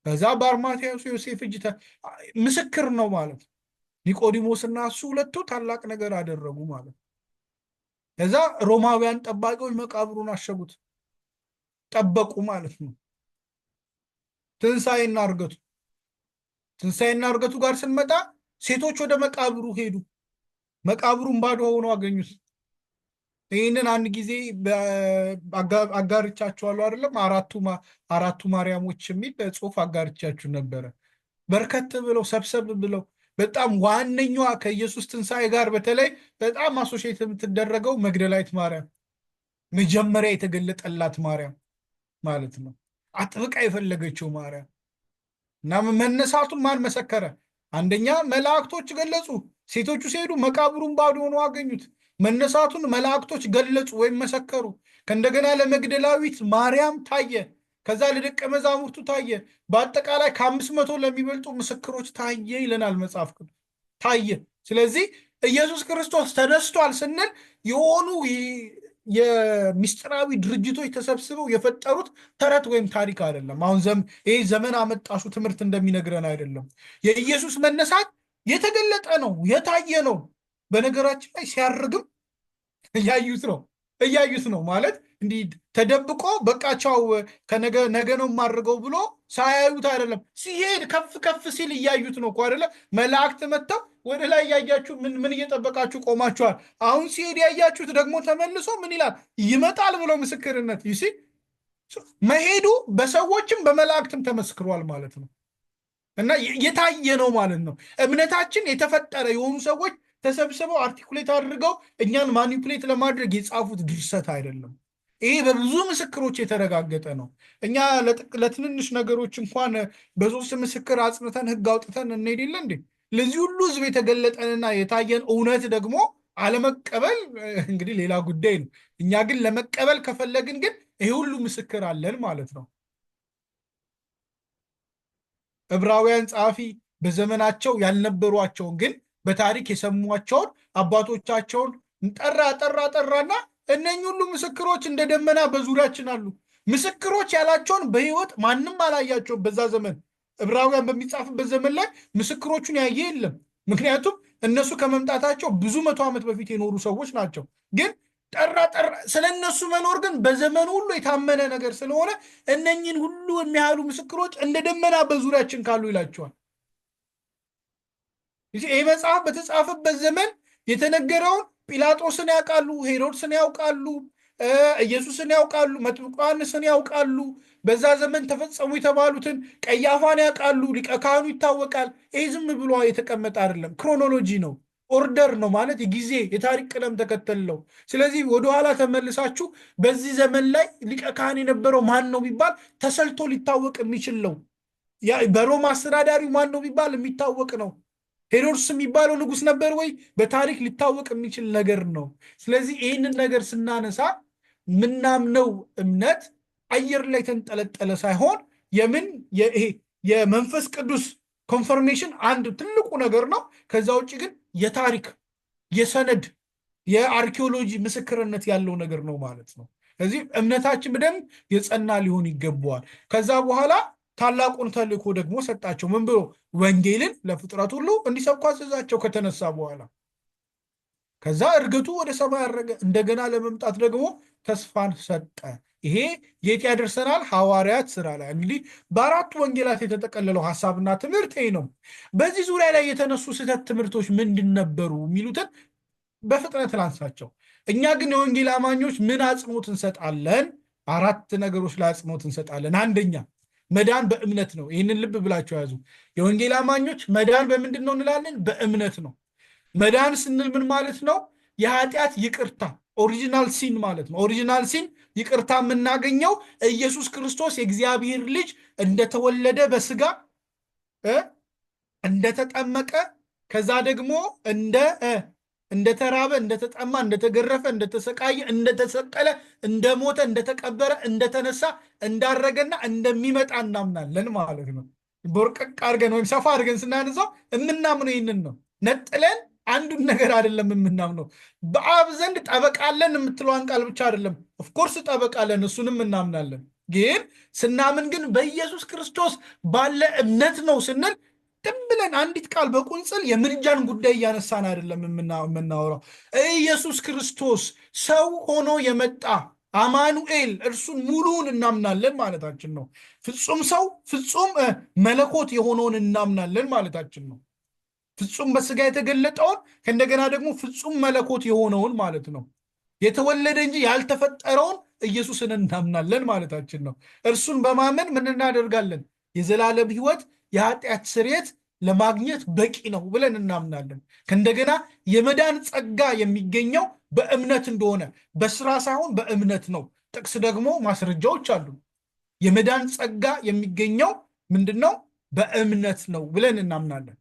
ከዛ በአርማትያሱ ዮሴፍ እጅ ምስክር ነው ማለት ነው። ኒቆዲሞስና እሱ ሁለቱ ታላቅ ነገር አደረጉ ማለት ነው። ከዛ ሮማውያን ጠባቂዎች መቃብሩን አሸጉት፣ ጠበቁ ማለት ነው። ትንሣኤና እርገቱ ጋር ስንመጣ ሴቶች ወደ መቃብሩ ሄዱ። መቃብሩን ባዶ ሆኖ አገኙት። ይህንን አንድ ጊዜ አጋርቻችኋለሁ አይደለም? አራቱ ማርያሞች የሚል ጽሑፍ አጋርቻችሁ ነበረ። በርከት ብለው ሰብሰብ ብለው በጣም ዋነኛዋ ከኢየሱስ ትንሣኤ ጋር በተለይ በጣም አሶሼት የምትደረገው መግደላዊት ማርያም፣ መጀመሪያ የተገለጠላት ማርያም ማለት ነው። አጥብቃ የፈለገችው ማርያም እና መነሳቱን ማን መሰከረ? አንደኛ መላእክቶች ገለጹ። ሴቶቹ ሲሄዱ መቃብሩን ባዶ ሆኖ አገኙት። መነሳቱን መላእክቶች ገለጹ ወይም መሰከሩ። ከእንደገና ለመግደላዊት ማርያም ታየ። ከዛ ለደቀ መዛሙርቱ ታየ። በአጠቃላይ ከ500 ለሚበልጡ ምስክሮች ታየ ይለናል መጽሐፍ ቅዱስ። ታየ። ስለዚህ ኢየሱስ ክርስቶስ ተነስቷል ስንል የሆኑ የሚስጥራዊ ድርጅቶች ተሰብስበው የፈጠሩት ተረት ወይም ታሪክ አይደለም። አሁን ይህ ዘመን አመጣሹ ትምህርት እንደሚነግረን አይደለም። የኢየሱስ መነሳት የተገለጠ ነው፣ የታየ ነው። በነገራችን ላይ ሲያርግም እያዩት ነው ማለት እንዲህ ተደብቆ በቃቻው ነገ ነው የማድርገው ብሎ ሳያዩት አይደለም። ሲሄድ ከፍ ከፍ ሲል እያዩት ነው እኮ አይደለ? መላእክት መጥተው ወደ ላይ እያያችሁ ምን እየጠበቃችሁ ቆማችኋል? አሁን ሲሄድ ያያችሁት ደግሞ ተመልሶ ምን ይላል? ይመጣል ብሎ ምስክርነት ይሲ መሄዱ በሰዎችም በመላእክትም ተመስክሯል ማለት ነው። እና የታየ ነው ማለት ነው። እምነታችን የተፈጠረ የሆኑ ሰዎች ተሰብስበው አርቲኩሌት አድርገው እኛን ማኒፑሌት ለማድረግ የጻፉት ድርሰት አይደለም። ይሄ በብዙ ምስክሮች የተረጋገጠ ነው። እኛ ለትንንሽ ነገሮች እንኳን በሶስት ምስክር አጽንተን ሕግ አውጥተን እንሄድ የለ እንዴ? ለዚህ ሁሉ ሕዝብ የተገለጠንና የታየን እውነት ደግሞ አለመቀበል እንግዲህ ሌላ ጉዳይ ነው። እኛ ግን ለመቀበል ከፈለግን ግን ይሄ ሁሉ ምስክር አለን ማለት ነው። ዕብራውያን ጸሐፊ በዘመናቸው ያልነበሯቸውን ግን በታሪክ የሰሟቸውን አባቶቻቸውን ጠራና እነኚህ ሁሉ ምስክሮች እንደ ደመና በዙሪያችን አሉ። ምስክሮች ያላቸውን በሕይወት ማንም አላያቸውም። በዛ ዘመን ዕብራውያን በሚጻፍበት ዘመን ላይ ምስክሮቹን ያየ የለም። ምክንያቱም እነሱ ከመምጣታቸው ብዙ 100 ዓመት በፊት የኖሩ ሰዎች ናቸው። ግን ጠራ ስለ እነሱ መኖር ግን በዘመኑ ሁሉ የታመነ ነገር ስለሆነ እነኚህን ሁሉ የሚያህሉ ምስክሮች እንደ ደመና በዙሪያችን ካሉ ይላቸዋል። ይህ መጽሐፍ በተጻፈበት ዘመን የተነገረውን ጲላጦስን ያውቃሉ፣ ሄሮድስን ያውቃሉ፣ ኢየሱስን ያውቃሉ፣ መጥምቁ ዮሐንስን ያውቃሉ። በዛ ዘመን ተፈጸሙ የተባሉትን ቀያፋን ያውቃሉ። ሊቀ ካህኑ ይታወቃል። ይህ ዝም ብሎ የተቀመጠ አይደለም፣ ክሮኖሎጂ ነው፣ ኦርደር ነው ማለት የጊዜ የታሪክ ቅደም ተከተል ነው። ስለዚህ ወደኋላ ተመልሳችሁ በዚህ ዘመን ላይ ሊቀ ካህን የነበረው ማን ነው ቢባል ተሰልቶ ሊታወቅ የሚችል ነው። በሮማ አስተዳዳሪው ማን ነው ቢባል የሚታወቅ ነው። ሄሮድስ የሚባለው ንጉሥ ነበር ወይ? በታሪክ ሊታወቅ የሚችል ነገር ነው። ስለዚህ ይህንን ነገር ስናነሳ ምናምነው እምነት አየር ላይ ተንጠለጠለ ሳይሆን የመንፈስ ቅዱስ ኮንፈርሜሽን አንድ ትልቁ ነገር ነው። ከዛ ውጭ ግን የታሪክ የሰነድ የአርኪኦሎጂ ምስክርነት ያለው ነገር ነው ማለት ነው። ስለዚህ እምነታችን በደንብ የጸና ሊሆን ይገባዋል። ከዛ በኋላ ታላቁን ተልእኮ ደግሞ ሰጣቸው። ምን ብሎ? ወንጌልን ለፍጥረት ሁሉ እንዲሰብኩ አዘዛቸው። ከተነሳ በኋላ ከዛ እርገቱ ወደ ሰማይ ያረገ፣ እንደገና ለመምጣት ደግሞ ተስፋን ሰጠ። ይሄ የት ያደርሰናል? ሐዋርያት ሥራ ላይ እንግዲህ በአራቱ ወንጌላት የተጠቀለለው ሐሳብና ትምህርት ይሄ ነው። በዚህ ዙሪያ ላይ የተነሱ ስህተት ትምህርቶች ምንድን ነበሩ የሚሉትን በፍጥነት ላንሳቸው። እኛ ግን የወንጌል አማኞች ምን አጽንኦት እንሰጣለን? 4 ነገሮች ላይ አጽንኦት እንሰጣለን። አንደኛ መዳን በእምነት ነው። ይህንን ልብ ብላችሁ ያዙ። የወንጌል አማኞች መዳን በምንድን ነው እንላለን? በእምነት ነው። መዳን ስንል ምን ማለት ነው? የኃጢአት ይቅርታ ኦሪጂናል ሲን ማለት ነው። ኦሪጂናል ሲን ይቅርታ የምናገኘው ኢየሱስ ክርስቶስ የእግዚአብሔር ልጅ እንደተወለደ በስጋ እንደተጠመቀ ከዛ ደግሞ እንደተራበ፣ እንደተጠማ፣ እንደተገረፈ፣ እንደተሰቃየ፣ እንደተሰቀለ፣ እንደሞተ፣ እንደተቀበረ፣ እንደተነሳ፣ እንዳረገና እንደሚመጣ እናምናለን ማለት ነው። ቦርቀቅ አድርገን ወይም ሰፋ አድርገን ስናነሳው የምናምነው ይህንን ነው። ነጥለን አንዱን ነገር አይደለም የምናምነው። በአብ ዘንድ ጠበቃለን የምትለዋን ቃል ብቻ አይደለም። ኦፍኮርስ ጠበቃለን፣ እሱንም እናምናለን። ግን ስናምን ግን በኢየሱስ ክርስቶስ ባለ እምነት ነው ስንል ዝም ብለን አንዲት ቃል በቁንጽል የምልጃን ጉዳይ እያነሳን አይደለም የምናወራው። ኢየሱስ ክርስቶስ ሰው ሆኖ የመጣ አማኑኤል እርሱን ሙሉውን እናምናለን ማለታችን ነው። ፍጹም ሰው ፍጹም መለኮት የሆነውን እናምናለን ማለታችን ነው። ፍጹም በስጋ የተገለጠውን ከእንደገና ደግሞ ፍጹም መለኮት የሆነውን ማለት ነው። የተወለደ እንጂ ያልተፈጠረውን ኢየሱስን እናምናለን ማለታችን ነው። እርሱን በማመን ምን እናደርጋለን? የዘላለም ሕይወት የኃጢአት ስርየት ለማግኘት በቂ ነው ብለን እናምናለን። ከእንደገና የመዳን ጸጋ የሚገኘው በእምነት እንደሆነ በስራ ሳይሆን በእምነት ነው። ጥቅስ ደግሞ ማስረጃዎች አሉ። የመዳን ጸጋ የሚገኘው ምንድን ነው? በእምነት ነው ብለን እናምናለን።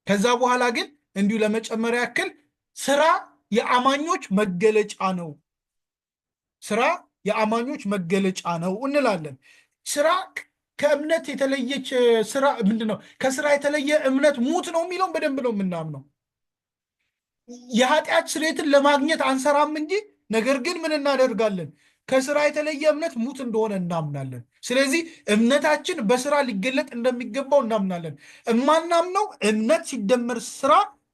ከዛ በኋላ ግን እንዲሁ ለመጨመር ያክል ስራ የአማኞች መገለጫ ነው። ስራ የአማኞች መገለጫ ነው እንላለን። ስራ ከእምነት የተለየች ስራ ምንድን ነው? ከስራ የተለየ እምነት ሙት ነው የሚለውን በደንብ ነው የምናምነው። የኃጢአት ስርየትን ለማግኘት አንሰራም እንጂ ነገር ግን ምን እናደርጋለን? ከስራ የተለየ እምነት ሙት እንደሆነ እናምናለን። ስለዚህ እምነታችን በስራ ሊገለጥ እንደሚገባው እናምናለን። እማናምነው እምነት ሲደመር ስራ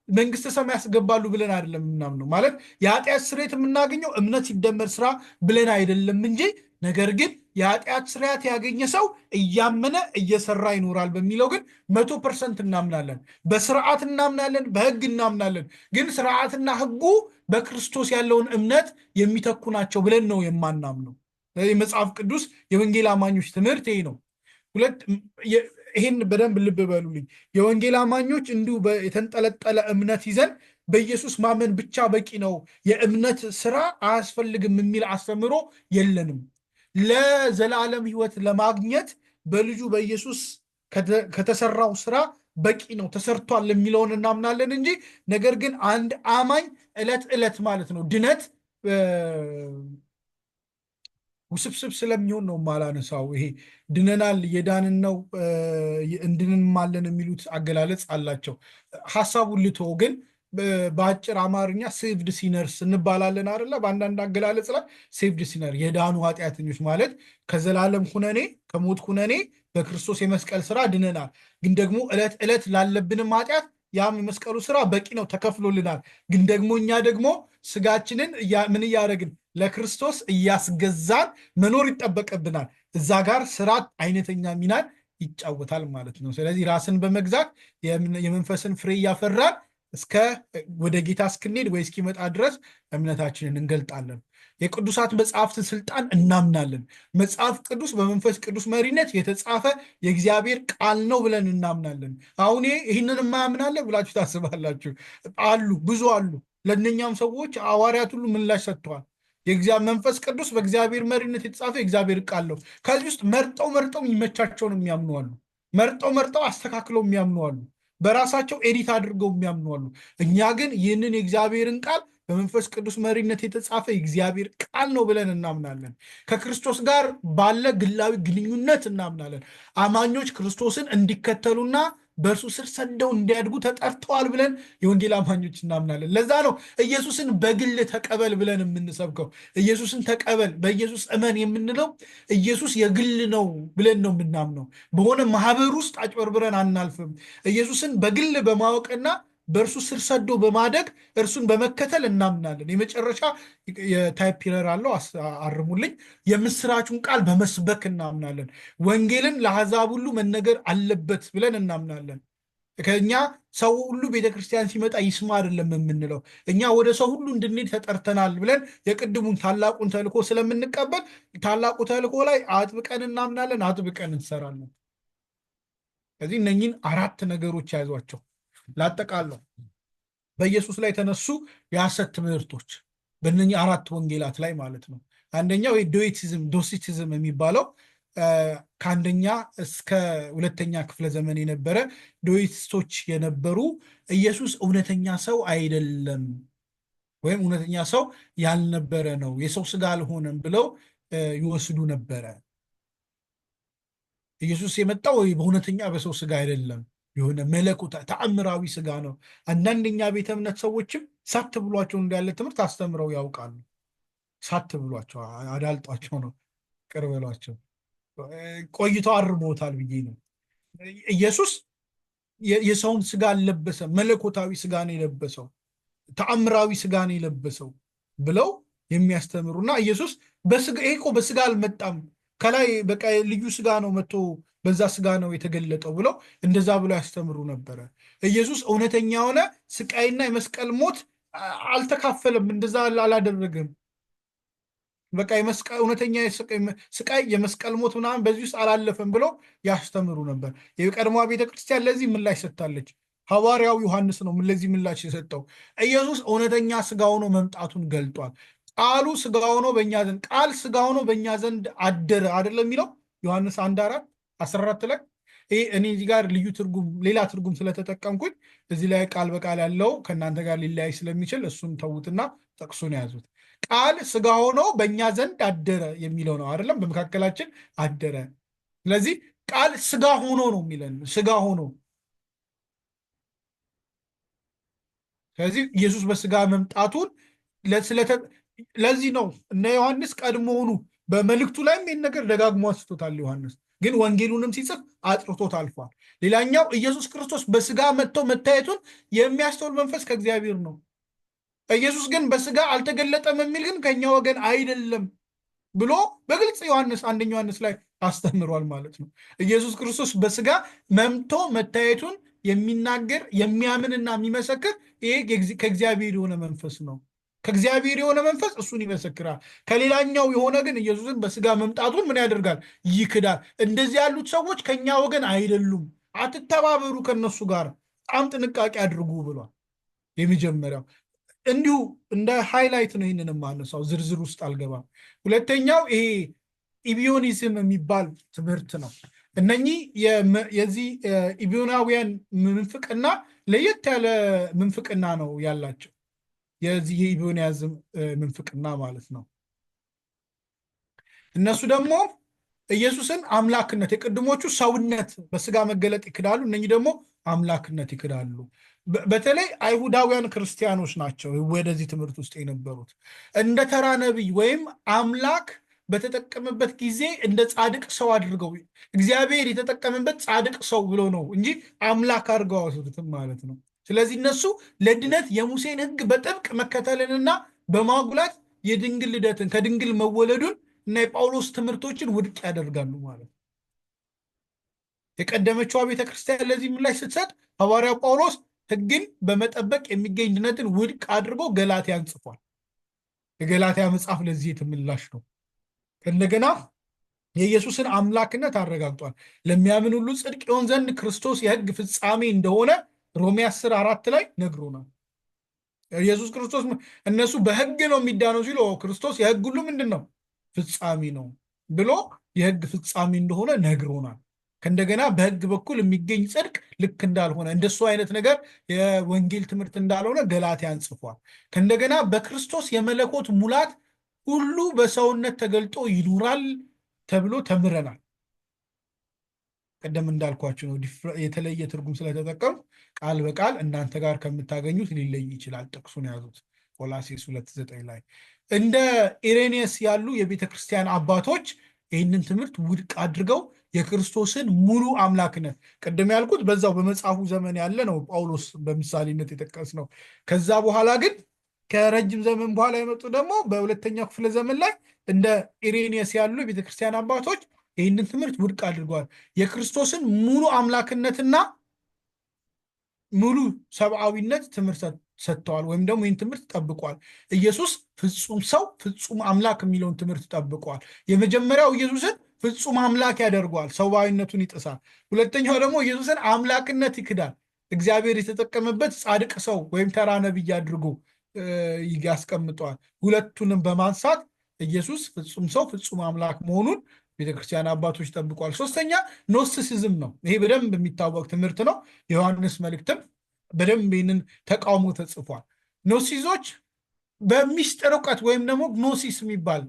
መንግስተ ሰማይ ያስገባሉ ብለን አይደለም የምናምነው። ማለት የኃጢአት ስርየት የምናገኘው እምነት ሲደመር ስራ ብለን አይደለም እንጂ ነገር ግን የኃጢአት ስርየት ያገኘ ሰው እያመነ እየሰራ ይኖራል በሚለው ግን 100% እናምናለን። በስርዓት እናምናለን፣ በህግ እናምናለን። ግን ስርዓትና ህጉ በክርስቶስ ያለውን እምነት የሚተኩ ናቸው ብለን ነው የማናምነው። መጽሐፍ ቅዱስ የወንጌል አማኞች ትምህርት ይሄ ነው። ይህን በደንብ ልብ በሉልኝ። የወንጌል አማኞች እንዲሁ የተንጠለጠለ እምነት ይዘን በኢየሱስ ማመን ብቻ በቂ ነው፣ የእምነት ስራ አያስፈልግም የሚል አስተምሮ የለንም። ለዘላለም ህይወት ለማግኘት በልጁ በኢየሱስ ከተሰራው ስራ በቂ ነው፣ ተሰርቷል የሚለውን እናምናለን እንጂ ነገር ግን አንድ አማኝ ዕለት ዕለት ማለት ነው ድነት ውስብስብ ስለሚሆን ነው ማላነሳው። ይሄ ድነናል የዳንን ነው እንድንማለን የሚሉት አገላለጽ አላቸው። ሀሳቡን ልቶ ግን በአጭር አማርኛ ሴቭድ ሲነርስ እንባላለን አይደለ? በአንዳንድ አገላለጽ ላይ ሴቭድ ሲነር የዳኑ ኃጢአተኞች ማለት ከዘላለም ኩነኔ ከሞት ኩነኔ በክርስቶስ የመስቀል ስራ ድነናል። ግን ደግሞ ዕለት ዕለት ላለብንም ኃጢአት ያም የመስቀሉ ስራ በቂ ነው፣ ተከፍሎልናል። ግን ደግሞ እኛ ደግሞ ስጋችንን ምን እያደረግን ለክርስቶስ እያስገዛን መኖር ይጠበቅብናል። እዛ ጋር ስራ አይነተኛ ሚናን ይጫወታል ማለት ነው። ስለዚህ ራስን በመግዛት የመንፈስን ፍሬ እያፈራን እስከ ወደ ጌታ እስክንሄድ ወይ እስኪመጣ ድረስ እምነታችንን እንገልጣለን። የቅዱሳት መጽሐፍትን ስልጣን እናምናለን። መጽሐፍ ቅዱስ በመንፈስ ቅዱስ መሪነት የተጻፈ የእግዚአብሔር ቃል ነው ብለን እናምናለን። አሁን ይህንን የማያምናለን ብላችሁ ታስባላችሁ? አሉ፣ ብዙ አሉ። ለእነኛም ሰዎች ሐዋርያት ሁሉ ምላሽ ሰጥተዋል። መንፈስ ቅዱስ በእግዚአብሔር መሪነት የተጻፈ የእግዚአብሔር ቃል ነው። ከዚህ ውስጥ መርጠው የሚመቻቸውን የሚያምኑ አሉ። መርጠው አስተካክለው የሚያምኑ አሉ። በራሳቸው ኤዲት አድርገው የሚያምኑ አሉ። እኛ ግን ይህንን የእግዚአብሔርን ቃል በመንፈስ ቅዱስ መሪነት የተጻፈ የእግዚአብሔር ቃል ነው ብለን እናምናለን። ከክርስቶስ ጋር ባለ ግላዊ ግንኙነት እናምናለን። አማኞች ክርስቶስን እንዲከተሉና በእርሱ ስር ሰደው እንዲያድጉ ተጠርተዋል ብለን የወንጌል አማኞች እናምናለን። ለዛ ነው ኢየሱስን በግል ተቀበል ብለን የምንሰብከው። ኢየሱስን ተቀበል፣ በኢየሱስ እመን የምንለው ኢየሱስ የግል ነው ብለን ነው የምናምነው። በሆነ ማህበር ውስጥ አጭበርብረን አናልፍም። ኢየሱስን በግል በማወቅና በእርሱ ስር ሰዶ በማደግ እርሱን በመከተል እናምናለን። የመጨረሻ የታይፕ ኢረር አለው አርሙልኝ። የምስራቹን ቃል በመስበክ እናምናለን። ወንጌልን ለአሕዛብ ሁሉ መነገር አለበት ብለን እናምናለን። ከእኛ ሰው ሁሉ ቤተክርስቲያን ሲመጣ ይስማ አይደለም የምንለው። እኛ ወደ ሰው ሁሉ እንድንሄድ ተጠርተናል ብለን የቅድሙን ታላቁን ተልእኮ ስለምንቀበል ታላቁ ተልእኮ ላይ አጥብቀን እናምናለን፣ አጥብቀን እንሰራለን። ከዚህ እነኝን 4 ነገሮች ያዟቸው። ላጠቃለው በኢየሱስ ላይ የተነሱ የሐሰት ትምህርቶች በእነኚህ 4 ወንጌላት ላይ ማለት ነው። አንደኛው ዶሲቲዝም የሚባለው ከአንደኛ እስከ 2ኛ ክፍለ ዘመን የነበረ ዶይቲስቶች የነበሩ ኢየሱስ እውነተኛ ሰው አይደለም ወይም እውነተኛ ሰው ያልነበረ ነው፣ የሰው ስጋ አልሆነም ብለው ይወስዱ ነበረ። ኢየሱስ የመጣው በእውነተኛ በሰው ስጋ አይደለም፣ የሆነ መለኮት ተአምራዊ ስጋ ነው። አንዳንደኛ ቤተ እምነት ሰዎችም ሳት ብሏቸው እንዳለ ትምህርት አስተምረው ያውቃሉ። ሳት ብሏቸው አዳልጧቸው ነው ቅር በሏቸው። ቆይተው አርመውታል ብዬ ነው። ኢየሱስ የሰውን ስጋ አልለበሰም፣ መለኮታዊ ስጋ ነው የለበሰው፣ ተአምራዊ ስጋ ነው የለበሰው ብለው የሚያስተምሩና ኢየሱስ በስጋ ይሄ እኮ በስጋ አልመጣም ከላይ በቃ ልዩ ስጋ ነው መጥቶ በዛ ስጋ ነው የተገለጠው ብለው እንደዛ ብለው ያስተምሩ ነበረ። ኢየሱስ እውነተኛ የሆነ ስቃይና የመስቀል ሞት አልተካፈለም፣ እንደዛ አላደረገም። በቃ እውነተኛ ስቃይ የመስቀል ሞት ምናምን በዚህ ውስጥ አላለፈም ብለው ያስተምሩ ነበር። የቀድሞ ቤተክርስቲያን ለዚህ ምላሽ ሰጥታለች። ሐዋርያው ዮሐንስ ነው ለዚህ ምላሽ የሰጠው። ኢየሱስ እውነተኛ ስጋ ሆኖ መምጣቱን ገልጧል። ቃሉ ስጋ ሆኖ በእኛ ዘንድ ቃል ስጋ ሆኖ በእኛ ዘንድ አደረ አይደለም የሚለው ዮሐንስ 1:14 ላይ። እኔ እዚህ ጋር ልዩ ትርጉም ሌላ ትርጉም ስለተጠቀምኩኝ እዚህ ላይ ቃል በቃል ያለው ከእናንተ ጋር ሊለያይ ስለሚችል እሱን ተዉትና ጠቅሱን ያዙት። ቃል ስጋ ሆኖ በእኛ ዘንድ አደረ የሚለው ነው አይደለም፣ በመካከላችን አደረ። ስለዚህ ቃል ስጋ ሆኖ ነው የሚለን፣ ስጋ ሆኖ። ስለዚህ ኢየሱስ በስጋ መምጣቱን ለዚህ ነው እነ ዮሐንስ ቀድሞውኑ በመልእክቱ ላይም ይህን ነገር ደጋግሞ አንስቶታል። ዮሐንስ ግን ወንጌሉንም ሲጽፍ አጥርቶት አልፏል። ሌላኛው ኢየሱስ ክርስቶስ በስጋ መጥቶ መታየቱን የሚያስተውል መንፈስ ከእግዚአብሔር ነው። ኢየሱስ ግን በስጋ አልተገለጠም የሚል ግን ከኛ ወገን አይደለም ብሎ በግልጽ አንደኛ ዮሐንስ ላይ አስተምሯል ማለት ነው። ኢየሱስ ክርስቶስ በስጋ መምቶ መታየቱን የሚናገር የሚያምንና የሚመሰክር ይሄ ከእግዚአብሔር የሆነ መንፈስ ነው። ከእግዚአብሔር የሆነ መንፈስ እሱን ይመሰክራል። ከሌላኛው የሆነ ግን ኢየሱስን በስጋ መምጣቱን ምን ያደርጋል? ይክዳል። እንደዚህ ያሉት ሰዎች ከኛ ወገን አይደሉም፣ አትተባበሩ ከነሱ ጋር፣ በጣም ጥንቃቄ አድርጉ ብሏል። የመጀመሪያው እንዲሁ እንደ ሃይላይት ነው። ይህንን ማነሳው ዝርዝር ውስጥ አልገባም። ሁለተኛው ይሄ ኢቢዮኒዝም የሚባል ትምህርት ነው። እነኚህ የዚህ ኢቢዮናውያን ምንፍቅና ለየት ያለ ምንፍቅና ነው ያላቸው። የዚህ የኢቢዮኒዝም ምንፍቅና ማለት ነው። እነሱ ደግሞ ኢየሱስን አምላክነት፣ የቅድሞቹ ሰውነት በስጋ መገለጥ ይክዳሉ፣ እነኚህ ደግሞ አምላክነት ይክዳሉ። በተለይ አይሁዳውያን ክርስቲያኖች ናቸው ወደዚህ ትምህርት ውስጥ የነበሩት። እንደ ተራ ነቢይ ወይም አምላክ በተጠቀመበት ጊዜ እንደ ጻድቅ ሰው አድርገው እግዚአብሔር የተጠቀመበት ጻድቅ ሰው ብሎ ነው እንጂ አምላክ አድርገው አወሰዱትም ማለት ነው። ስለዚህ እነሱ ለድነት የሙሴን ሕግ በጥብቅ መከተልንና በማጉላት የድንግል ልደትን ከድንግል መወለዱን እና የጳውሎስ ትምህርቶችን ውድቅ ያደርጋሉ ማለት ነው። የቀደመችዋ ቤተክርስቲያን ለዚህ ምላሽ ስትሰጥ ሐዋርያው ጳውሎስ ሕግን በመጠበቅ የሚገኝ ድነትን ውድቅ አድርጎ ገላትያን ጽፏል። የገላትያ መጽሐፍ ለዚህ የተምላሽ ነው። እንደገና የኢየሱስን አምላክነት አረጋግጧል። ለሚያምን ሁሉ ጽድቅ ይሆን ዘንድ ክርስቶስ የሕግ ፍጻሜ እንደሆነ ሮሜ 10:4 ላይ ነግሮናል። ኢየሱስ ክርስቶስ እነሱ በሕግ ነው የሚዳነው ሲሉ ክርስቶስ የሕግ ሁሉ ምንድን ነው? ፍጻሜ ነው ብሎ የሕግ ፍጻሜ እንደሆነ ነግሮናል። ከእንደገና በሕግ በኩል የሚገኝ ጽድቅ ልክ እንዳልሆነ እንደሱ አይነት ነገር የወንጌል ትምህርት እንዳልሆነ ገላትያን ጽፏል። ከእንደገና በክርስቶስ የመለኮት ሙላት ሁሉ በሰውነት ተገልጦ ይኑራል ተብሎ ተምረናል። ቀደም እንዳልኳችሁ ነው፣ የተለየ ትርጉም ስለተጠቀሙ ቃል በቃል እናንተ ጋር ከምታገኙት ሊለይ ይችላል። ጥቅሱን ያዙት። ቆላሴስ 2:9 ላይ እንደ ኢሬኔስ ያሉ የቤተ ክርስቲያን አባቶች ይህንን ትምህርት ውድቅ አድርገው የክርስቶስን ሙሉ አምላክነት ቅድም ያልኩት በዛው በመጽሐፉ ዘመን ያለ ነው፣ ጳውሎስ በምሳሌነት የጠቀስ ነው። ከዛ በኋላ ግን ከረጅም ዘመን በኋላ የመጡ ደግሞ በሁለተኛው ክፍለ ዘመን ላይ እንደ ኢሬኔስ ያሉ የቤተክርስቲያን አባቶች ይህንን ትምህርት ውድቅ አድርገዋል። የክርስቶስን ሙሉ አምላክነትና ሙሉ ሰብአዊነት ትምህርት ሰጥተዋል፣ ወይም ደግሞ ይህን ትምህርት ጠብቋል። ኢየሱስ ፍጹም ሰው ፍጹም አምላክ የሚለውን ትምህርት ጠብቋል። የመጀመሪያው ኢየሱስን ፍጹም አምላክ ያደርገዋል፣ ሰብአዊነቱን ይጥሳል። ሁለተኛው ደግሞ ኢየሱስን አምላክነት ይክዳል፣ እግዚአብሔር የተጠቀመበት ጻድቅ ሰው ወይም ተራ ነቢይ አድርጎ ያስቀምጠዋል። ሁለቱንም በማንሳት ኢየሱስ ፍጹም ሰው ፍጹም አምላክ መሆኑን ቤተክርስቲያን አባቶች ጠብቋል። ሶስተኛ ኖስቲሲዝም ነው። ይሄ በደንብ የሚታወቅ ትምህርት ነው። የዮሐንስ መልእክትም በደንብ ይህንን ተቃውሞ ተጽፏል። ኖሲዞች በሚስጥር እውቀት ወይም ደግሞ ግኖሲስ የሚባል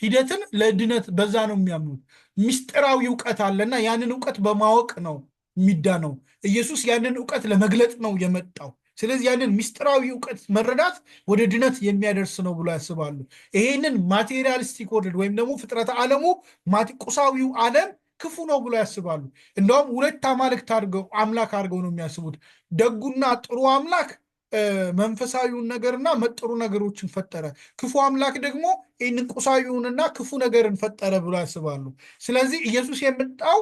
ሂደትን ለድነት በዛ ነው የሚያምኑት። ሚስጥራዊ እውቀት አለና ያንን እውቀት በማወቅ ነው የሚዳነው። ኢየሱስ ያንን እውቀት ለመግለጥ ነው የመጣው። ስለዚህ ያንን ምስጢራዊ እውቀት መረዳት ወደ ድነት የሚያደርስ ነው ብሎ ያስባሉ። ይሄንን ማቴሪያሊስቲክ ወርልድ ወይም ደግሞ ፍጥረተ ዓለሙ ቁሳዊው ዓለም ክፉ ነው ብሎ ያስባሉ። እንደውም ሁለት አማልክት አምላክ አድርገው ነው የሚያስቡት። ደጉና ጥሩ አምላክ መንፈሳዊውን ነገርና መጥሩ ነገሮችን ፈጠረ፣ ክፉ አምላክ ደግሞ ይህንን ቁሳዊውንና ክፉ ነገርን ፈጠረ ብሎ ያስባሉ። ስለዚህ ኢየሱስ የመጣው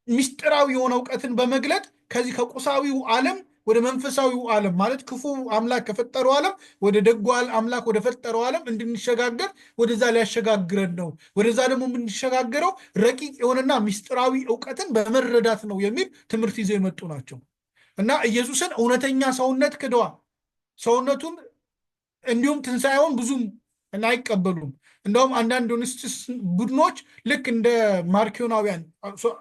ምስጢራዊ የሆነ እውቀትን በመግለጥ ከዚህ ከቁሳዊው ዓለም ወደ መንፈሳዊው ዓለም ማለት ክፉ አምላክ ከፈጠረው ዓለም ወደ ደጉ አምላክ ወደ ፈጠረው ዓለም እንድንሸጋገር ወደዛ ሊያሸጋግረን ነው። ወደዛ ደግሞ የምንሸጋገረው ረቂቅ የሆነና ምስጢራዊ እውቀትን በመረዳት ነው የሚል ትምህርት ይዘው የመጡ ናቸው እና ኢየሱስን እውነተኛ ሰውነት ክደዋል። ሰውነቱን እንዲሁም ትንሣኤውን ብዙም አይቀበሉም። እንደውም አንዳንድ ዮኒስቲስ ቡድኖች ልክ እንደ ማርኪዮናውያን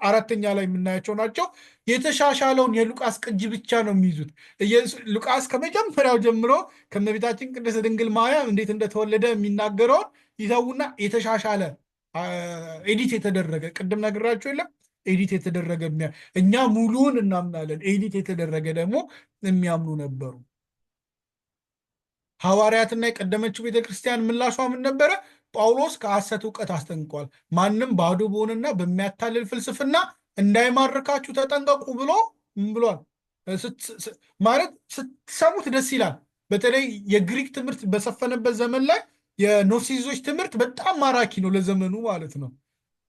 4ኛ ላይ የምናያቸው ናቸው። የተሻሻለውን የሉቃስ ቅጂ ብቻ ነው የሚይዙት። ሉቃስ ከመጀመሪያው ጀምሮ ከእመቤታችን ቅድስት ድንግል ማርያም እንዴት እንደተወለደ የሚናገረውን ይተውና የተሻሻለ ኤዲት የተደረገ ቅድም ነግራቸው የለም ኤዲት የተደረገ እኛ ሙሉውን እናምናለን፣ ኤዲት የተደረገ ደግሞ የሚያምኑ ነበሩ። ሐዋርያትና የቀደመችው ቤተክርስቲያን ምላሿ ምን ነበረ? ጳውሎስ ከሐሰት እውቀት አስጠንቅቋል። ማንም ባዶ በሆነና በሚያታልል ፍልስፍና እንዳይማርካችሁ ተጠንቀቁ ብሎ ምን ብሏል? ማለት ስትሰሙት ደስ ይላል። በተለይ የግሪክ ትምህርት በሰፈነበት ዘመን ላይ የኖሲዞች ትምህርት በጣም ማራኪ ነው ለዘመኑ ማለት ነው።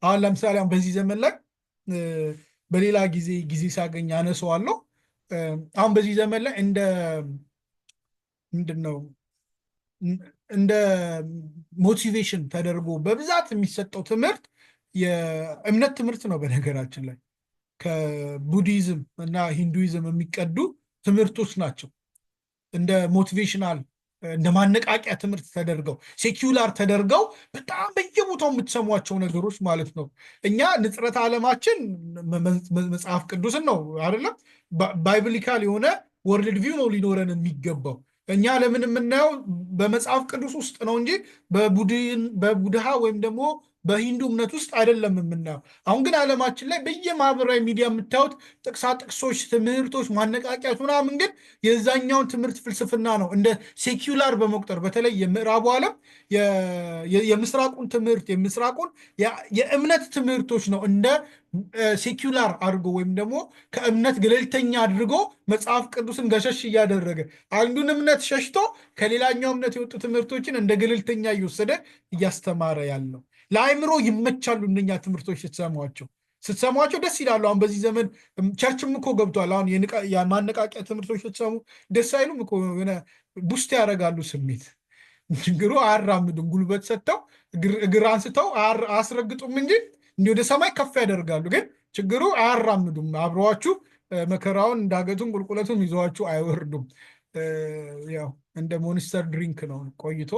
አሁን ለምሳሌ በዚህ ዘመን ላይ በሌላ ጊዜ ሳገኝ አነሳዋለሁ። አሁን በዚህ ዘመን ላይ ምንድን ነው እንደ ሞቲቬሽን ተደርጎ በብዛት የሚሰጠው ትምህርት የእምነት ትምህርት ነው። በነገራችን ላይ ከቡዲዝም እና ሂንዱይዝም የሚቀዱ ትምህርቶች ናቸው። እንደ ሞቲቬሽናል እንደ ማነቃቂያ ትምህርት ተደርገው ሴኪውላር ተደርገው በጣም በየቦታው የምትሰሟቸው ነገሮች ማለት ነው። እኛ ንጽረተ ዓለማችን መጽሐፍ ቅዱስን ነው አይደለም፣ ባይብሊካል የሆነ ወርልድ ቪው ነው ሊኖረን የሚገባው። እኛ ለምን የምናየው በመጽሐፍ ቅዱስ ውስጥ ነው እንጂ በቡድሃ ወይም ደግሞ በሂንዱ እምነት ውስጥ አይደለም የምናየው። አሁን ግን ዓለማችን ላይ በየማህበራዊ ሚዲያ የምታዩት ጥቅሳ ጥቅሶች፣ ትምህርቶች፣ ማነቃቂያት ምናምን ግን የዛኛውን ትምህርት ፍልስፍና ነው እንደ ሴኪውላር በመቁጠር በተለይ የምዕራቡ ዓለም የምስራቁን ትምህርት የምስራቁን የእምነት ትምህርቶች ነው እንደ ሴኪውላር አድርጎ ወይም ደግሞ ከእምነት ገለልተኛ አድርጎ መጽሐፍ ቅዱስን ገሸሽ እያደረገ አንዱን እምነት ሸሽቶ ከሌላኛው እምነት የወጡ ትምህርቶችን እንደ ገለልተኛ እየወሰደ እያስተማረ ያለው። ለአእምሮ ይመቻሉ እነኛ ትምህርቶች ስትሰሟቸው ደስ ይላሉ። አሁን በዚህ ዘመን ቸርችም እኮ ገብቷል። አሁን የማነቃቂያ ትምህርቶች ስትሰሙ ደስ አይሉም እኮ ቡስት ያደርጋሉ ስሜት። ችግሩ አያራምዱም። ጉልበት ሰጥተው እግር አንስተው አያስረግጡም እንጂ እንዲህ ወደ ሰማይ ከፍ ያደርጋሉ። ግን ችግሩ አያራምዱም። አብረዋችሁ መከራውን ዳገቱን ቁልቁለቱን ይዘዋችሁ አይወርዱም። ያው እንደ ሞኒስተር ድሪንክ ነው ቆይቶ